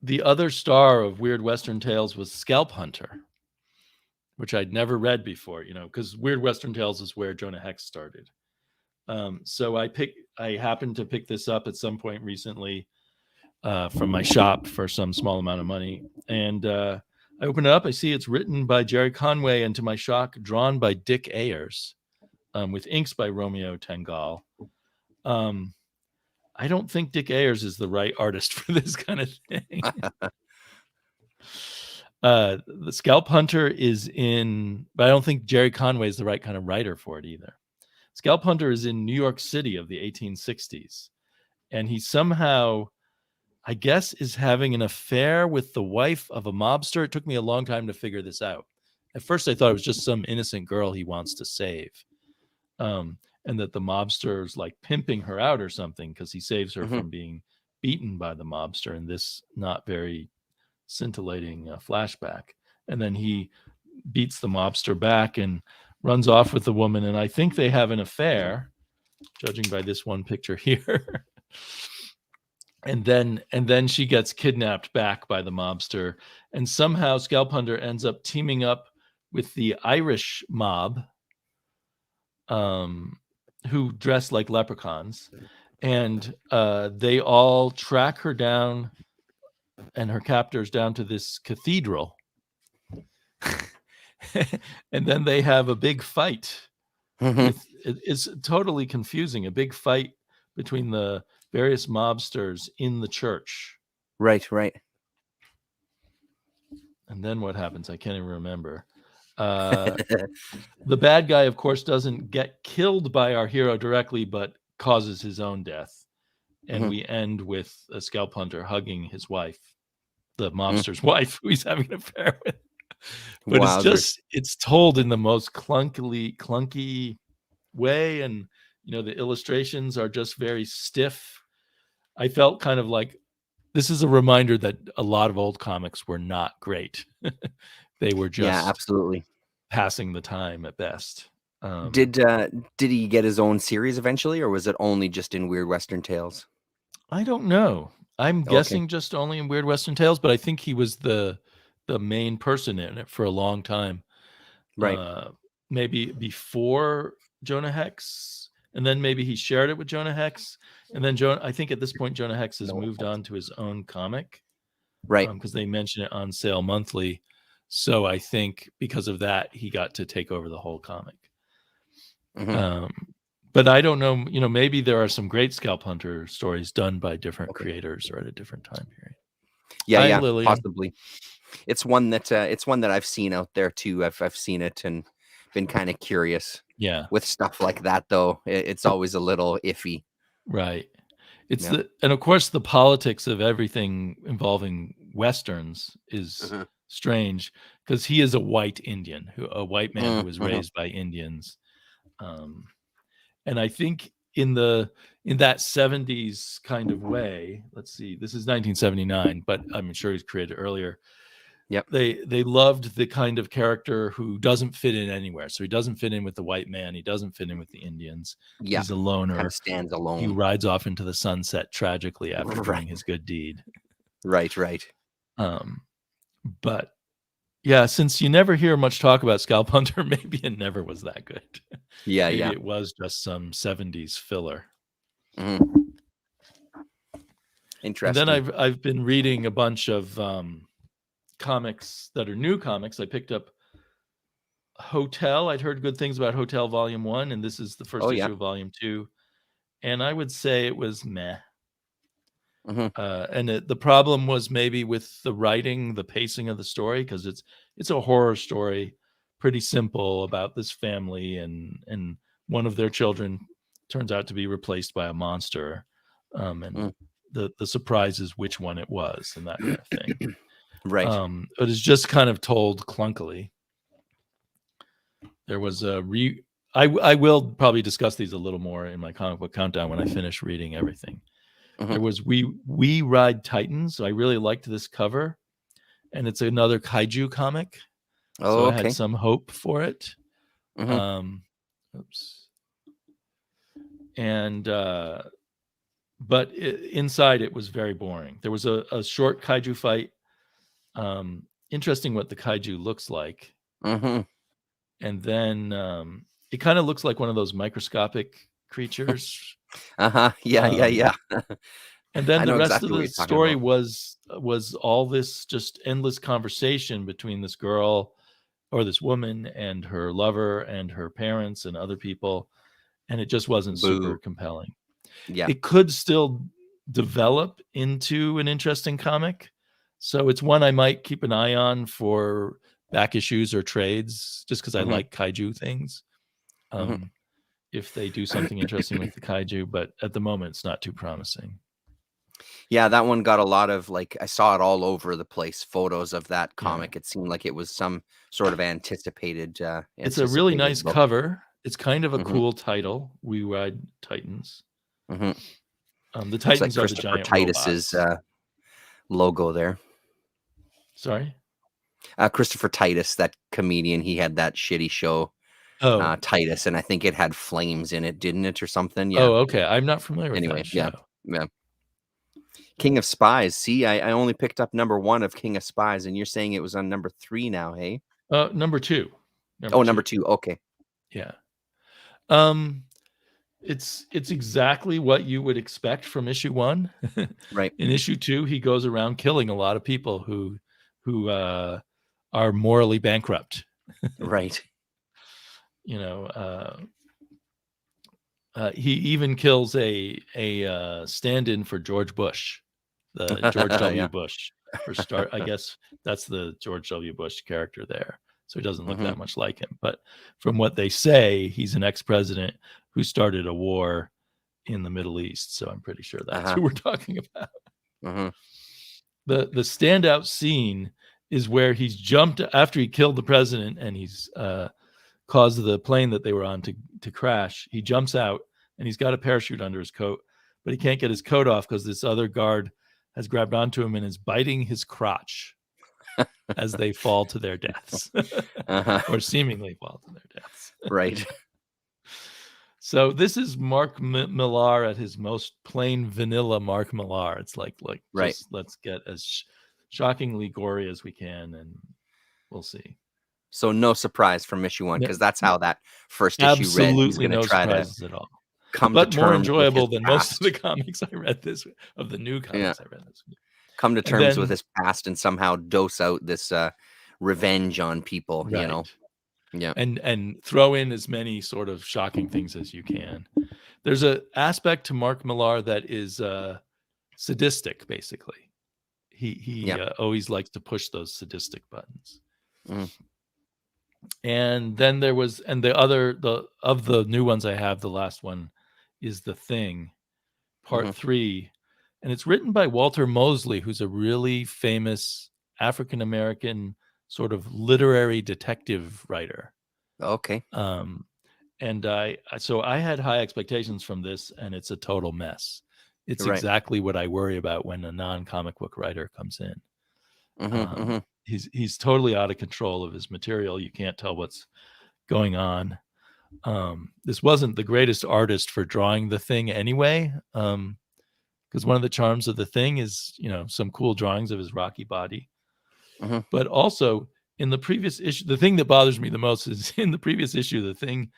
the other star of Weird Western Tales was Scalp Hunter, which I'd never read before, because Weird Western Tales is where Jonah Hex started. So I happened to pick this up at some point recently from my shop for some small amount of money. And I open it up, I see it's written by Jerry Conway, and to my shock, drawn by Dick Ayers, with inks by Romeo Tengal. I don't think Dick Ayers is the right artist for this kind of thing. The Scalp Hunter is but I don't think Jerry Conway is the right kind of writer for it either. Scalp Hunter is in New York City of the 1860s. And he somehow, I guess, is having an affair with the wife of a mobster. It took me a long time to figure this out. At first, I thought it was just some innocent girl he wants to save. And that the mobster is like pimping her out or something because he saves her from being beaten by the mobster in this not very scintillating flashback. And then he beats the mobster back and runs off with the woman. And I think they have an affair, judging by this one picture here. and then she gets kidnapped back by the mobster. And somehow Scalp Hunter ends up teaming up with the Irish mob, who dress like leprechauns, and they all track her down and her captors down to this cathedral. And then they have a big fight. It's totally confusing. A big fight between the various mobsters in the church. Right. And then what happens? I can't even remember. The bad guy, of course, doesn't get killed by our hero directly, but causes his own death. And we end with a Scalp Hunter hugging his wife, the mobster's wife, who he's having an affair with. But it's told in the most clunky way. And, the illustrations are just very stiff. I felt kind of like this is a reminder that a lot of old comics were not great. They were just absolutely passing the time at best. Did he get his own series eventually, or was it only just in Weird Western Tales? I don't know. I'm Okay. guessing just only in Weird Western Tales, but I think he was the main person in it for a long time. Right. Maybe before Jonah Hex, and then maybe he shared it with Jonah Hex, and then I think at this point Jonah Hex has moved on to his own comic, right? Because they mention it on Sale Monthly, so I think because of that he got to take over the whole comic. But I don't know. Maybe there are some great Scalp Hunter stories done by different creators or at a different time period. Yeah, Lillian. Possibly. It's one that I've seen out there too. I've seen it and been kind of curious. Yeah. With stuff like that, though, it's always a little iffy. Right. It's and of course the politics of everything involving Westerns is strange, because he is a white Indian, a white man who was raised by Indians. And I think in that 70s kind of way, let's see, this is 1979, but I'm sure he's created earlier. Yep. They loved the kind of character who doesn't fit in anywhere. So he doesn't fit in with the white man. He doesn't fit in with the Indians. Yeah. He's a loner. Kind of stands alone. He rides off into the sunset tragically after doing his good deed. Right. But yeah, since you never hear much talk about Scalp Hunter, maybe it never was that good. Maybe it was just some 70s filler. Interesting. And then I've been reading a bunch of comics that are new comics. I picked up Hotel. I'd heard good things about Hotel Volume 1, and this is the first issue of Volume 2. And I would say it was meh. And the problem was maybe with the writing, the pacing of the story, because it's a horror story, pretty simple, about this family, and one of their children turns out to be replaced by a monster, and the surprise is which one it was, and that kind of thing. Right. But it's just kind of told clunkily. There was I will probably discuss these a little more in my comic book countdown when I finish reading everything. There was We Ride Titans. So I really liked this cover, and it's another kaiju comic. So I had some hope for it. And but inside it was very boring. There was a short kaiju fight. Interesting what the kaiju looks like. And then it kind of looks like one of those microscopic creatures. Yeah. And then the rest of the story was all this just endless conversation between this girl or this woman and her lover and her parents and other people, and it just wasn't super compelling. It could still develop into an interesting comic, so it's one I might keep an eye on for back issues or trades, just because I like kaiju things. If they do something interesting with the kaiju, but at the moment it's not too promising. Yeah, that one got a lot of, I saw it all over the place, photos of that comic. It seemed like it was some sort of anticipated. It's a really nice cover. It's kind of a cool title, We Ride Titans. The Titans are the giant Titus's logo there. Sorry? Christopher Titus, that comedian, he had that shitty show. Titus, and I think it had flames in it, didn't it, or something? Yeah. Oh, okay. I'm not familiar with that show. Yeah. King of Spies. See, I only picked up number 1 of King of Spies, and you're saying it was on number 3 now, hey? Number 2. Number 2. Okay. Yeah. It's exactly what you would expect from issue 1. Right. In issue 2, he goes around killing a lot of people who are morally bankrupt. Right. He even kills a stand-in for George Bush, the George W. Bush. For start, I guess that's the George W. Bush character there. So he doesn't look that much like him. But from what they say, he's an ex-president who started a war in the Middle East. So I'm pretty sure that's who we're talking about. The standout scene is where he's jumped after he killed the president, and he's caused the plane that they were on to crash. He jumps out, and he's got a parachute under his coat, but he can't get his coat off because this other guard has grabbed onto him and is biting his crotch. as they fall to their deaths, or seemingly fall to their deaths. Right. So this is Mark Millar at his most plain vanilla Mark Millar. It's like right. just let's get as shockingly gory as we can, and we'll see. So no surprise from issue 1, because that's how that first issue read. He's going to try surprises at all. Come but to terms more enjoyable with his than past. most of the comics I read this of the new comics I read this week. Come to terms with his past and somehow dose out this revenge on people, right. you know. Yeah. And throw in as many sort of shocking things as you can. There's an aspect to Mark Millar that is sadistic, basically. He always likes to push those sadistic buttons. And then there was, and of the new ones I have, the last one is The Thing, part 3. And it's written by Walter Mosley, who's a really famous African-American sort of literary detective writer. Okay. And so I had high expectations from this, and it's a total mess. It's exactly what I worry about when a non-comic book writer comes in. He's totally out of control of his material. You can't tell what's going on. This wasn't the greatest artist for drawing The Thing anyway, because one of the charms of The Thing is, you know, some cool drawings of his rocky body. But also in the previous issue, the thing that bothers me the most is in the previous issue, The Thing,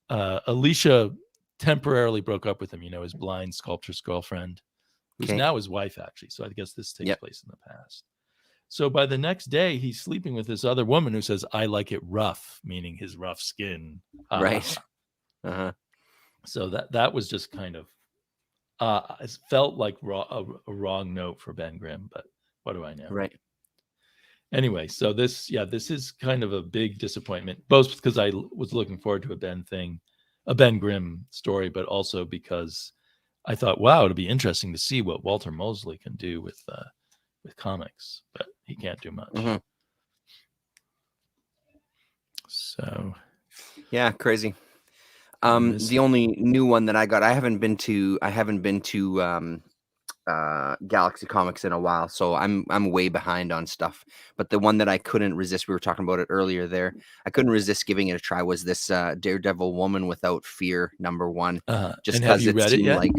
Alicia temporarily broke up with him, you know, his blind sculptor's girlfriend, who's now his wife, actually. So I guess this takes place in the past. So by the next day, he's sleeping with this other woman who says, "I like it rough," meaning his rough skin. Right. So that was just kind of, it felt like a wrong note for Ben Grimm, but what do I know? Right. Anyway, so this is kind of a big disappointment, both because I was looking forward to a Ben Grimm story, but also because I thought, wow, it'll be interesting to see what Walter Mosley can do with comics, but he can't do much. So, yeah, crazy. The only new one that I got, I haven't been to Galaxy Comics in a while, so I'm way behind on stuff. But the one that I couldn't resist, we were talking about it earlier there, I couldn't resist giving it a try, was this Daredevil Woman Without Fear #1. Just because it seemed like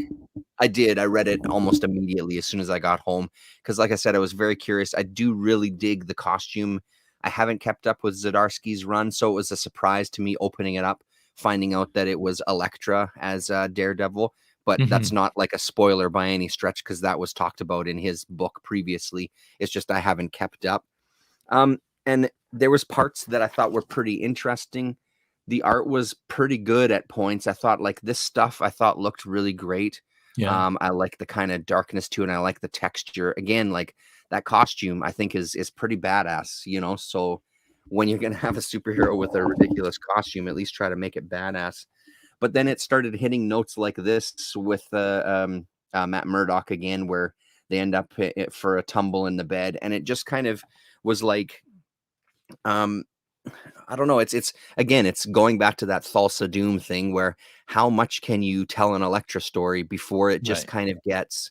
I did. I read it almost immediately as soon as I got home, because like I said, I was very curious. I do really dig the costume. I haven't kept up with Zdarsky's run, so it was a surprise to me opening it up, finding out that it was Elektra as Daredevil. But that's not like a spoiler by any stretch, because that was talked about in his book previously. It's just I haven't kept up. And there was parts that I thought were pretty interesting. The art was pretty good at points. I thought like this stuff I thought looked really great. Yeah. I like the kind of darkness to it, and I like the texture. Again, like that costume I think is pretty badass, you know. So when you're gonna have a superhero with a ridiculous costume, at least try to make it badass. But then it started hitting notes like this with Matt Murdock again, where they end up for a tumble in the bed, and it just kind of was like, I don't know. It's again, it's going back to that Thulsa Doom thing, where how much can you tell an Elektra story before it just kind of gets,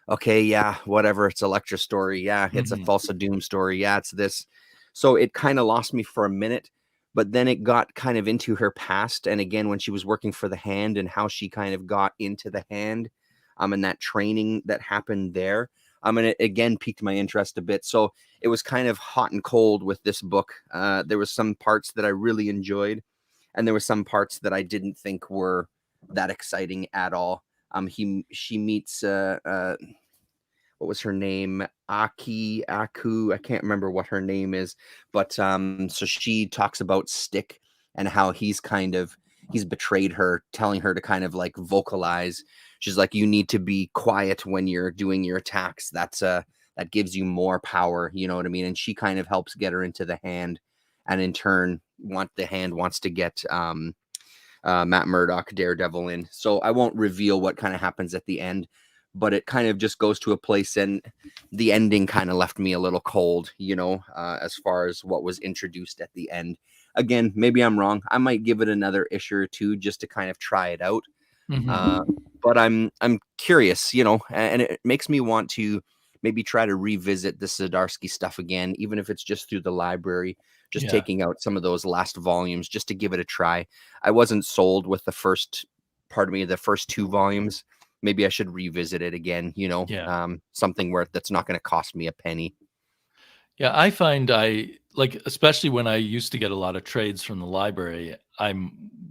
okay, yeah, whatever, it's Elektra story, yeah, it's a Thulsa Doom story, yeah, it's this. So it kind of lost me for a minute. But then it got kind of into her past. And again, when she was working for the Hand and how she kind of got into the Hand, and that training that happened there, and it again piqued my interest a bit. So it was kind of hot and cold with this book. There was some parts that I really enjoyed, and there were some parts that I didn't think were that exciting at all. She meets what was her name? Aku. I can't remember what her name is, but so she talks about Stick and how he's betrayed her, telling her to kind of like vocalize. She's like, you need to be quiet when you're doing your attacks. That gives you more power. You know what I mean? And she kind of helps get her into the Hand, and in turn, the Hand wants to get Matt Murdock, Daredevil, in. So I won't reveal what kind of happens at the end, but it kind of just goes to a place, and the ending kind of left me a little cold, you know, as far as what was introduced at the end. Again, maybe I'm wrong. I might give it another issue or two just to kind of try it out. But I'm curious, you know, and it makes me want to maybe try to revisit the Zdarsky stuff again, even if it's just through the library, just taking out some of those last volumes just to give it a try. I wasn't sold with the first 2 volumes. Maybe I should revisit it again, something where that's not going to cost me a penny. Yeah, I find especially when I used to get a lot of trades from the library,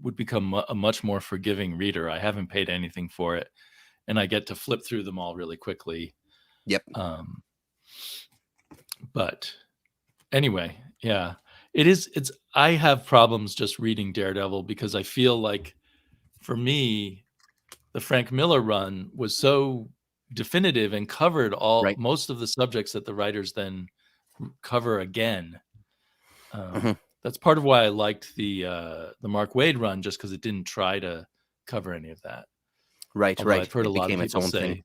would become a much more forgiving reader. I haven't paid anything for it, and I get to flip through them all really quickly. Yep. But anyway, yeah, I have problems just reading Daredevil because I feel like, for me, the Frank Miller run was so definitive and covered most of the subjects that the writers then cover again. That's part of why I liked the Mark Waid run, just because it didn't try to cover any of that. Right. I've heard a lot of people say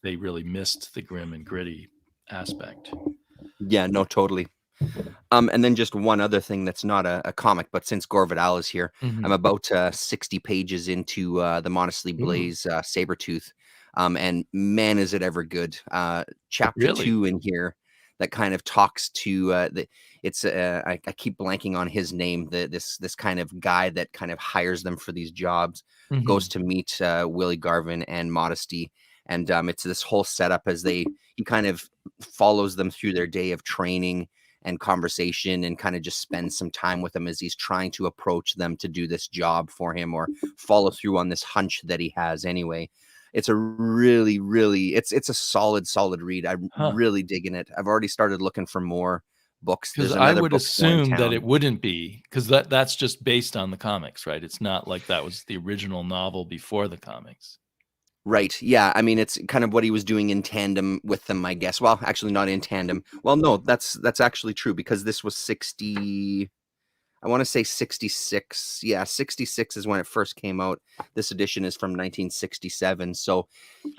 they really missed the grim and gritty aspect. Yeah, no, totally. And then just one other thing that's not a comic, but since Gore Vidal is here, I'm about 60 pages into the Modestly Blaze Sabretooth. And man, is it ever good. Chapter 2 in here that kind of talks to I keep blanking on his name. This kind of guy that kind of hires them for these jobs, goes to meet Willie Garvin and Modesty. And it's this whole setup as he kind of follows them through their day of training and conversation, and kind of just spends some time with them as he's trying to approach them to do this job for him or follow through on this hunch that he has anyway. It's a really, really, it's a solid read. I'm really digging it. I've already started looking for more books. Because I would assume that it wouldn't be, because that's just based on the comics, right? It's not like that was the original novel before the comics. Right. Yeah. I mean, it's kind of what he was doing in tandem with them, I guess. Well, actually not in tandem. Well, no, that's actually true, because this was 60. I want to say 66. Yeah, 66 is when it first came out. This edition is from 1967. So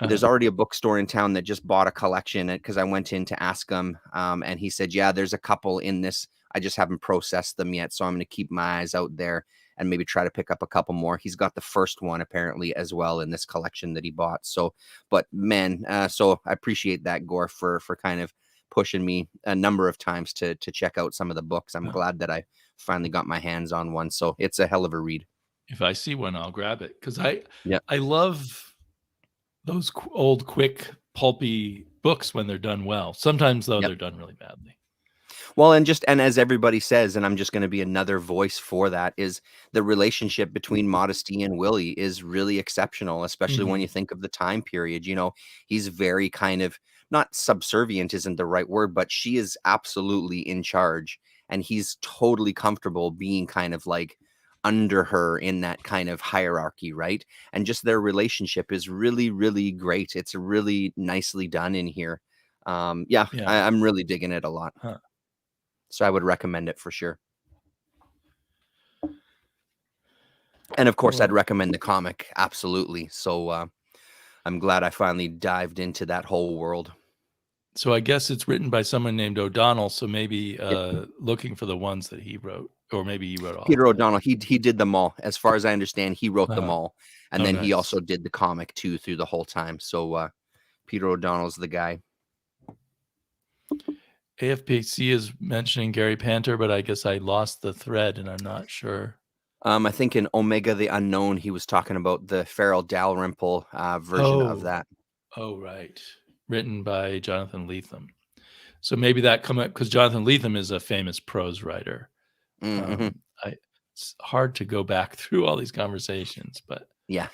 there's already a bookstore in town that just bought a collection, because I went in to ask him, and he said, yeah, there's a couple in this. I just haven't processed them yet. So I'm going to keep my eyes out there and maybe try to pick up a couple more. He's got the first one apparently as well in this collection that he bought. So, but man, so I appreciate that, Gore, for kind of pushing me a number of times to check out some of the books. I'm glad that I finally got my hands on one. So it's a hell of a read. If I see one, I'll grab it, because I love those old, quick, pulpy books when they're done well. Sometimes, though, they're done really badly. Well, and as everybody says, and I'm just going to be another voice for that, is the relationship between Modesty and Willie is really exceptional, especially when you think of the time period. He's very kind of, not subservient isn't the right word, but she is absolutely in charge, and he's totally comfortable being kind of like under her in that kind of hierarchy, right? And just their relationship is really, really great. It's really nicely done in here. I'm really digging it a lot. So I would recommend it for sure. And of course, I'd recommend the comic. Absolutely. So I'm glad I finally dived into that whole world. So I guess it's written by someone named O'Donnell. So maybe looking for the ones that he wrote, or maybe he wrote all. Peter O'Donnell. He did them all. As far as I understand, he wrote them all. And then he also did the comic too through the whole time. So Peter O'Donnell's the guy. AFPC is mentioning Gary Panter, but I guess I lost the thread and I'm not sure. I think in Omega the Unknown, he was talking about the Farrell Dalrymple version of that. Oh, right. Written by Jonathan Lethem. So maybe that come up, because Jonathan Lethem is a famous prose writer. It's hard to go back through all these conversations, but yeah.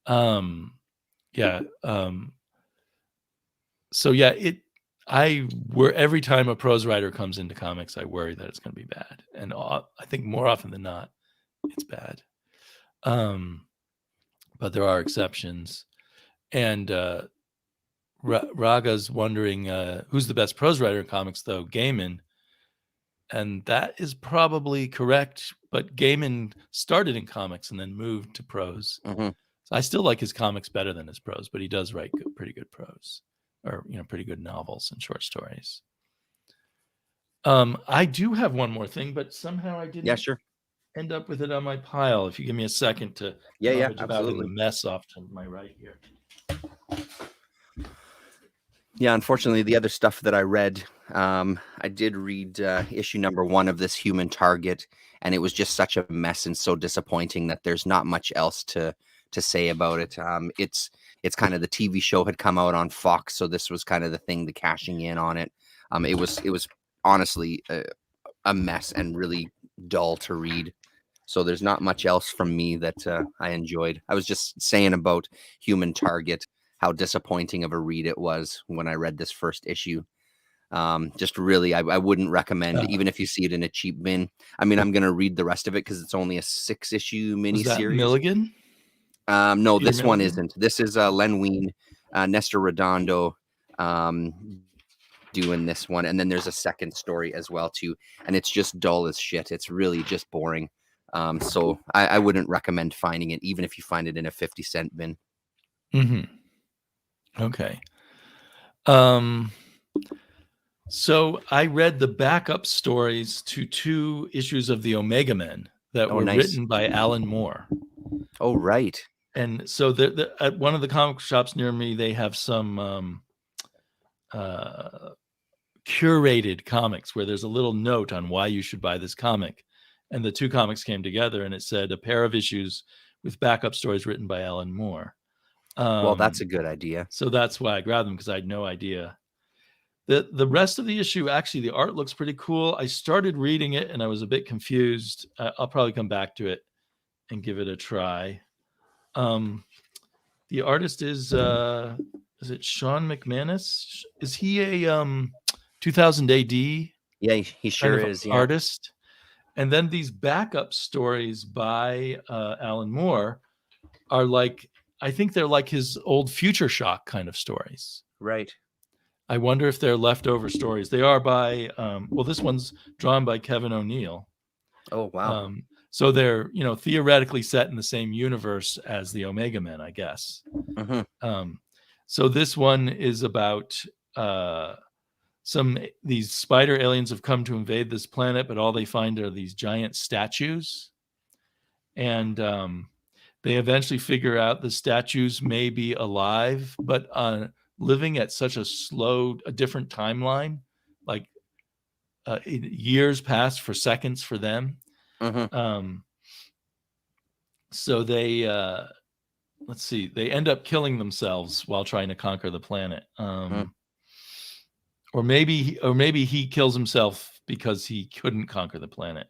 So every time a prose writer comes into comics, I worry that it's going to be bad, and I think more often than not, it's bad. But there are exceptions, and Raga's wondering who's the best prose writer in comics, though. Gaiman, and that is probably correct. But Gaiman started in comics and then moved to prose. So I still like his comics better than his prose, but he does write pretty good prose. Or pretty good novels and short stories. I do have one more thing, but somehow I didn't end up with it on my pile. If you give me a second to absolutely. the mess off to my right here. Yeah, unfortunately, the other stuff that I read, I did read issue number 1 of this Human Target, and it was just such a mess and so disappointing that there's not much else to say about it. It's kind of the TV show had come out on Fox, so this was kind of the thing, the cashing in on it. It was honestly a mess and really dull to read. So there's not much else from me that I enjoyed. I was just saying about Human Target, how disappointing of a read it was when I read this first issue. Just really, I wouldn't recommend, even if you see it in a cheap bin. I mean, I'm going to read the rest of it because it's only a 6-issue Was that miniseries. Milligan? No, Peter this one Milligan? isn't. This is Len Wein, Nestor Redondo doing this one. And then there's a second story as well, too. And it's just dull as shit. It's really just boring. So I wouldn't recommend finding it, even if you find it in a 50-cent bin. Okay. So I read the backup stories to 2 issues of the Omega Men that were written by Alan Moore. Oh, right. And so at one of the comic shops near me, they have some curated comics where there's a little note on why you should buy this comic. And the 2 comics came together, and it said a pair of issues with backup stories written by Alan Moore. Well, that's a good idea. So that's why I grabbed them, because I had no idea. The rest of the issue, actually, the art looks pretty cool. I started reading it, and I was a bit confused. I'll probably come back to it and give it a try. The artist is it Sean McManus? Is he a 2000 AD? Yeah, he sure is. Yeah. Artist. And then these backup stories by Alan Moore are like, I think they're like his old Future Shock kind of stories. Right. I wonder if they're leftover stories. They are by, well, this one's drawn by Kevin O'Neill. Oh, wow. So they're, theoretically set in the same universe as the Omega Men, I guess. So this one is about these spider aliens have come to invade this planet, but all they find are these giant statues. And they eventually figure out the statues may be alive, but living at such a different timeline, like years pass for seconds for them. So they they end up killing themselves while trying to conquer the planet. Or maybe he kills himself because he couldn't conquer the planet.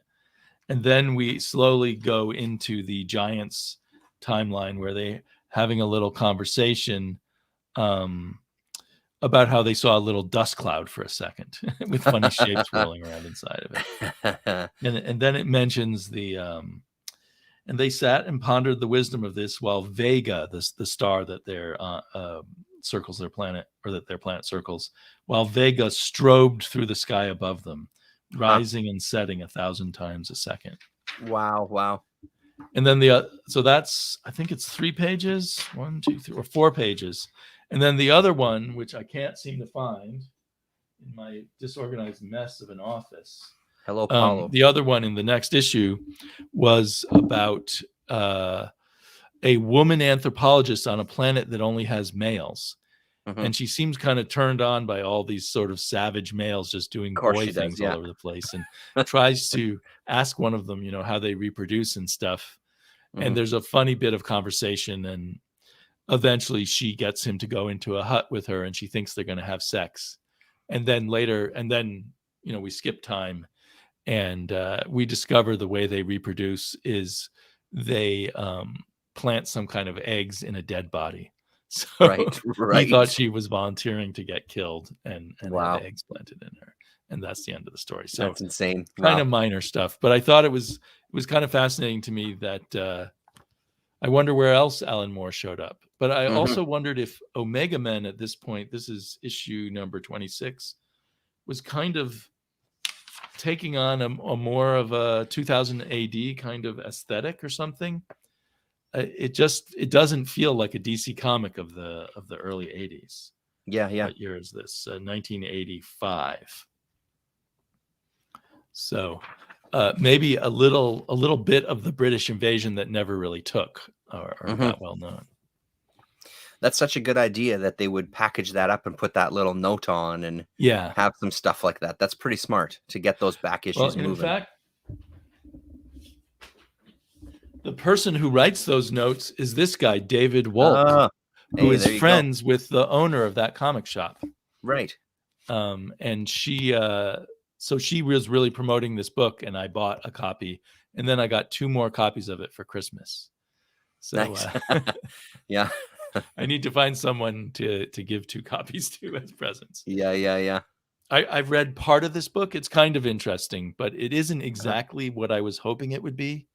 And then we slowly go into the Giants timeline where they having a little conversation about how they saw a little dust cloud for a second with funny shapes rolling around inside of it. And then it mentions and they sat and pondered the wisdom of this while Vega, the star that their circles their planet, or that their planet circles, while Vega strobed through the sky above them, rising and setting 1,000 times a second. Wow. And then so that's, I think it's 3 pages, 1, 2, 3, or 4 pages. And then the other one, which I can't seem to find in my disorganized mess of an office. Hello, Paulo. The other one in the next issue was about a woman anthropologist on a planet that only has males. And she seems kind of turned on by all these sort of savage males just doing boy things all over the place, and tries to ask one of them, how they reproduce and stuff. And there's a funny bit of conversation, and eventually she gets him to go into a hut with her, and she thinks they're going to have sex. And then we skip time, and we discover the way they reproduce is they plant some kind of eggs in a dead body. So right. He thought she was volunteering to get killed, and had eggs planted in her, and that's the end of the story. So that's insane. Kind of minor stuff, but I thought it was kind of fascinating to me that I wonder where else Alan Moore showed up. But I also wondered if Omega Men at this point, this is issue number 26, was kind of taking on a more of a 2000 AD kind of aesthetic or something. It doesn't feel like a DC comic of the early 80s. Yeah. What year is this? 1985. So maybe a little bit of the British invasion that never really took, or not well known. That's such a good idea that they would package that up and put that little note on and Yeah. have some stuff like that. That's pretty smart to get those back issues Well, moving. in fact, the person who writes those notes is this guy, David Wolk, who is friends with the owner of that comic shop. Right. And she, so she was really promoting this book, and I bought a copy, and then I got 2 more copies of it for Christmas. So Nice. Yeah. I need to find someone to give 2 copies to as presents. Yeah. I've read part of this book. It's kind of interesting, but it isn't exactly what I was hoping it would be.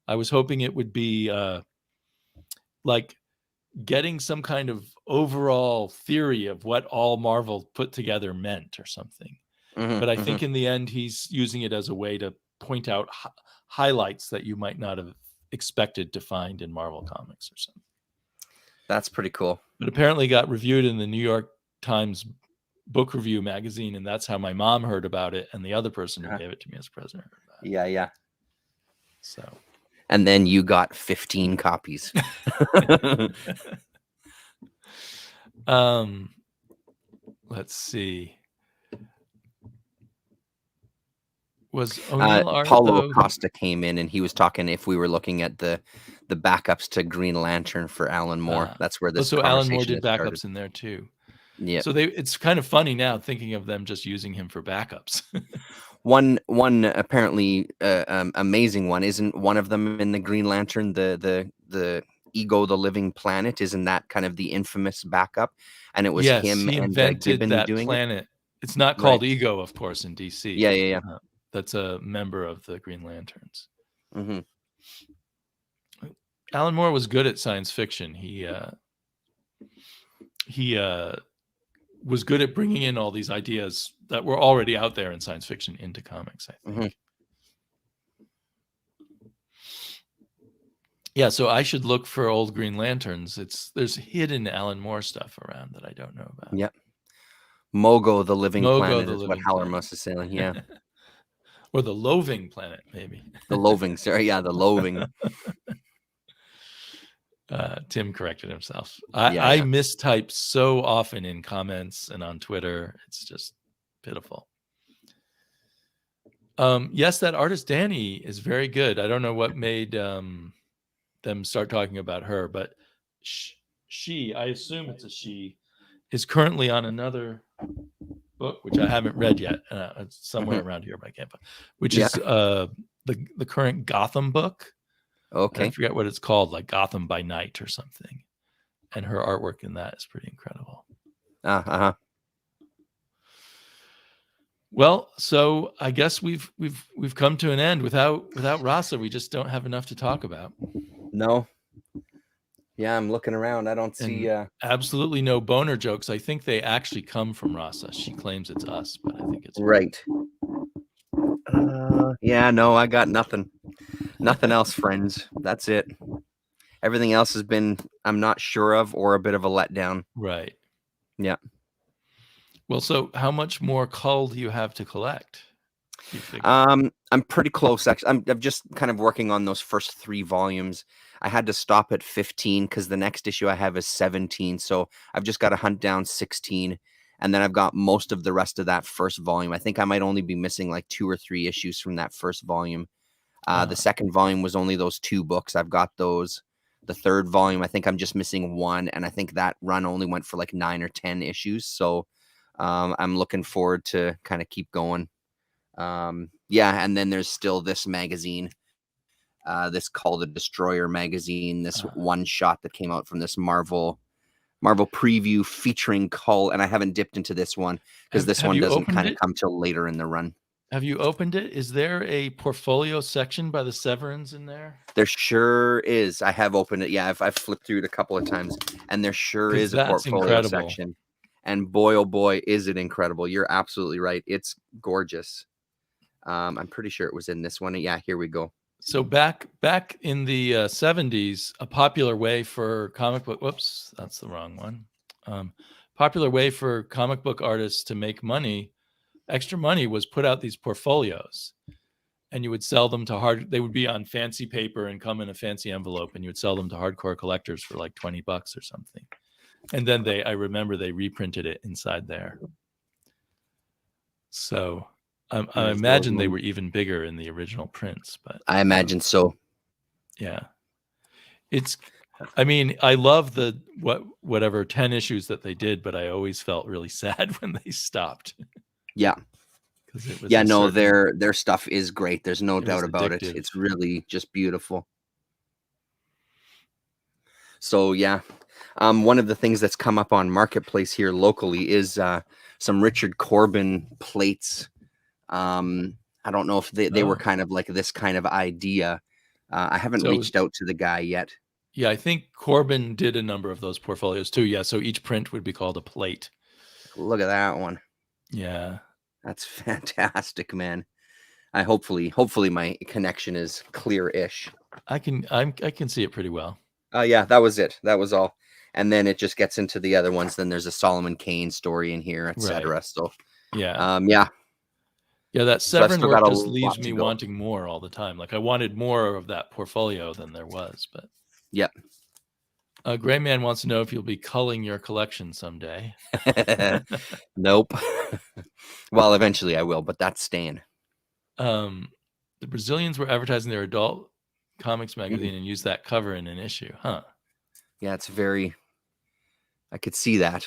I was hoping it would be like getting some kind of overall theory of what all Marvel put together meant or something. But I think in the end, he's using it as a way to point out highlights that you might not have expected to find in Marvel Comics or something. That's pretty cool. But apparently got reviewed in the New York Times book review magazine, and that's how my mom heard about it, and the other person who gave it to me as a present heard about it. Yeah. So, and then you got 15 copies. Let's see. Was O'Neill Paulo Costa came in and he was talking if we were looking at the backups to Green Lantern for Alan Moore. That's where this. So Alan Moore did backups in there too. Yeah. So it's kind of funny now thinking of them just using him for backups. one apparently amazing one, isn't one of them in the Green Lantern, the Ego the Living Planet? Isn't that kind of the infamous backup? And it was him he and invented Gibbon that doing planet. It's not called Ego, of course, in DC. Yeah. That's a member of the Green Lanterns. Mm-hmm. Alan Moore was good at science fiction. He was good at bringing in all these ideas that were already out there in science fiction into comics, I think. Yeah, so I should look for old Green Lanterns. There's hidden Alan Moore stuff around that I don't know about. Yep. Mogo the Living Planet is what Hallermus is saying. Yeah. Or the Loathing Planet, maybe. The Loathing, sorry. Yeah, the Loathing. Tim corrected himself. I mistype so often in comments and on Twitter. It's just pitiful. Yes, that artist Danny is very good. I don't know what made them start talking about her, but she, I assume it's a she, is currently on another book, which I haven't read yet. It's somewhere around here, but I can't find, which is the current Gotham book. Okay. I forget what it's called, like Gotham by Night or something. And her artwork in that is pretty incredible. Well, so I guess we've come to an end. Without Rasa, we just don't have enough to talk about. No. Yeah, I'm looking around. I don't see absolutely no boner jokes. I think they actually come from Rasa. She claims it's us, but I think it's right. Yeah, no, I got nothing. Nothing else, friends. That's it. Everything else has been I'm not sure of or a bit of a letdown. Right. Yeah. Well, so how much more Cull do you have to collect? I'm pretty close, actually. I'm just kind of working on those first 3 volumes. I had to stop at 15 because the next issue I have is 17. So I've just got to hunt down 16. And then I've got most of the rest of that first volume. I think I might only be missing like 2 or 3 issues from that first volume. The second volume was only those 2 books. I've got those. The third volume, I think I'm just missing 1. And I think that run only went for like 9 or 10 issues. So I'm looking forward to kind of keep going. Yeah, and then there's still this magazine, this Cull the Destroyer magazine, this one shot that came out from this Marvel preview featuring Cull, and I haven't dipped into this one because this one doesn't kind of come till later in the run. Have you opened it? Is there a portfolio section by the Severins in there? There sure is. I have opened it. Yeah, I've flipped through it a couple of times, and there sure is a portfolio section. And boy, oh boy, is it incredible. You're absolutely right. It's gorgeous. I'm pretty sure it was in this one. Yeah, here we go. So back in the 70s, a popular way for comic book, whoops, that's the wrong one. Popular way for comic book artists to make money, extra money, was put out these portfolios, and you would sell them to they would be on fancy paper and come in a fancy envelope, and you would sell them to hardcore collectors for like $20 or something. And then I remember they reprinted it inside there. So I imagine they were even bigger in the original prints, but I imagine so. Yeah. I mean, I love the whatever 10 issues that they did, but I always felt really sad when they stopped. Yeah. It was their stuff is great. There's no doubt about it. It's really just beautiful. So yeah, one of the things that's come up on Marketplace here locally is some Richard Corbin plates. I don't know if they were kind of like this kind of idea. I haven't reached out to the guy yet. Yeah, I think Corbin did a number of those portfolios too. Yeah, so each print would be called a plate. Look at that one. Yeah. That's fantastic, man. Hopefully my connection is clear-ish. I can see it pretty well. Yeah, that was it. That was all. And then it just gets into the other ones. Then there's a Solomon Kane story in here, etc. Right. So yeah. Yeah, that Severn work just leaves me wanting more all the time. Like I wanted more of that portfolio than there was, but yep. Gray Man wants to know if you'll be culling your collection someday. Nope. Well, eventually I will, but that's staying. The Brazilians were advertising their adult comics magazine and used that cover in an issue, huh? Yeah, it's very. I could see that.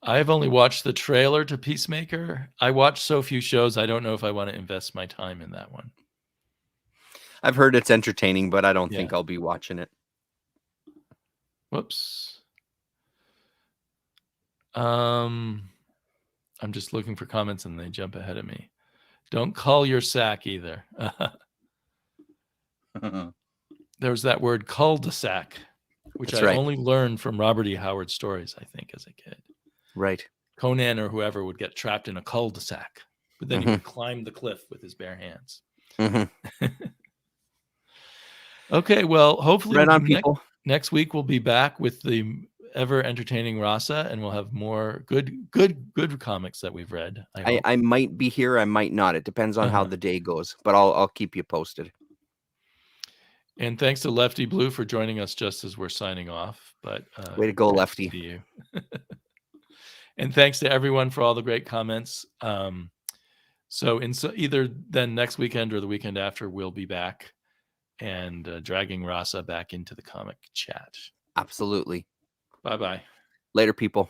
I have only watched the trailer to Peacemaker. I watch so few shows, I don't know if I want to invest my time in that one. I've heard it's entertaining, but I don't think I'll be watching it. Whoops. I'm just looking for comments and they jump ahead of me. Don't cull your sack either. There's that word cul-de-sac, which I only learned from Robert E. Howard stories, I think, as a kid. Right. Conan or whoever would get trapped in a cul-de-sac, but then he would climb the cliff with his bare hands. Okay, well, hopefully next week we'll be back with the ever entertaining Rasa, and we'll have more good comics that we've read. I might be here, I might not. It depends on how the day goes, but I'll keep you posted. And thanks to Lefty Blue for joining us just as we're signing off. But way to go, Lefty! To you. And thanks to everyone for all the great comments. So either then next weekend or the weekend after, we'll be back and dragging Rasa back into the comic chat. Absolutely. Bye-bye. Later, people.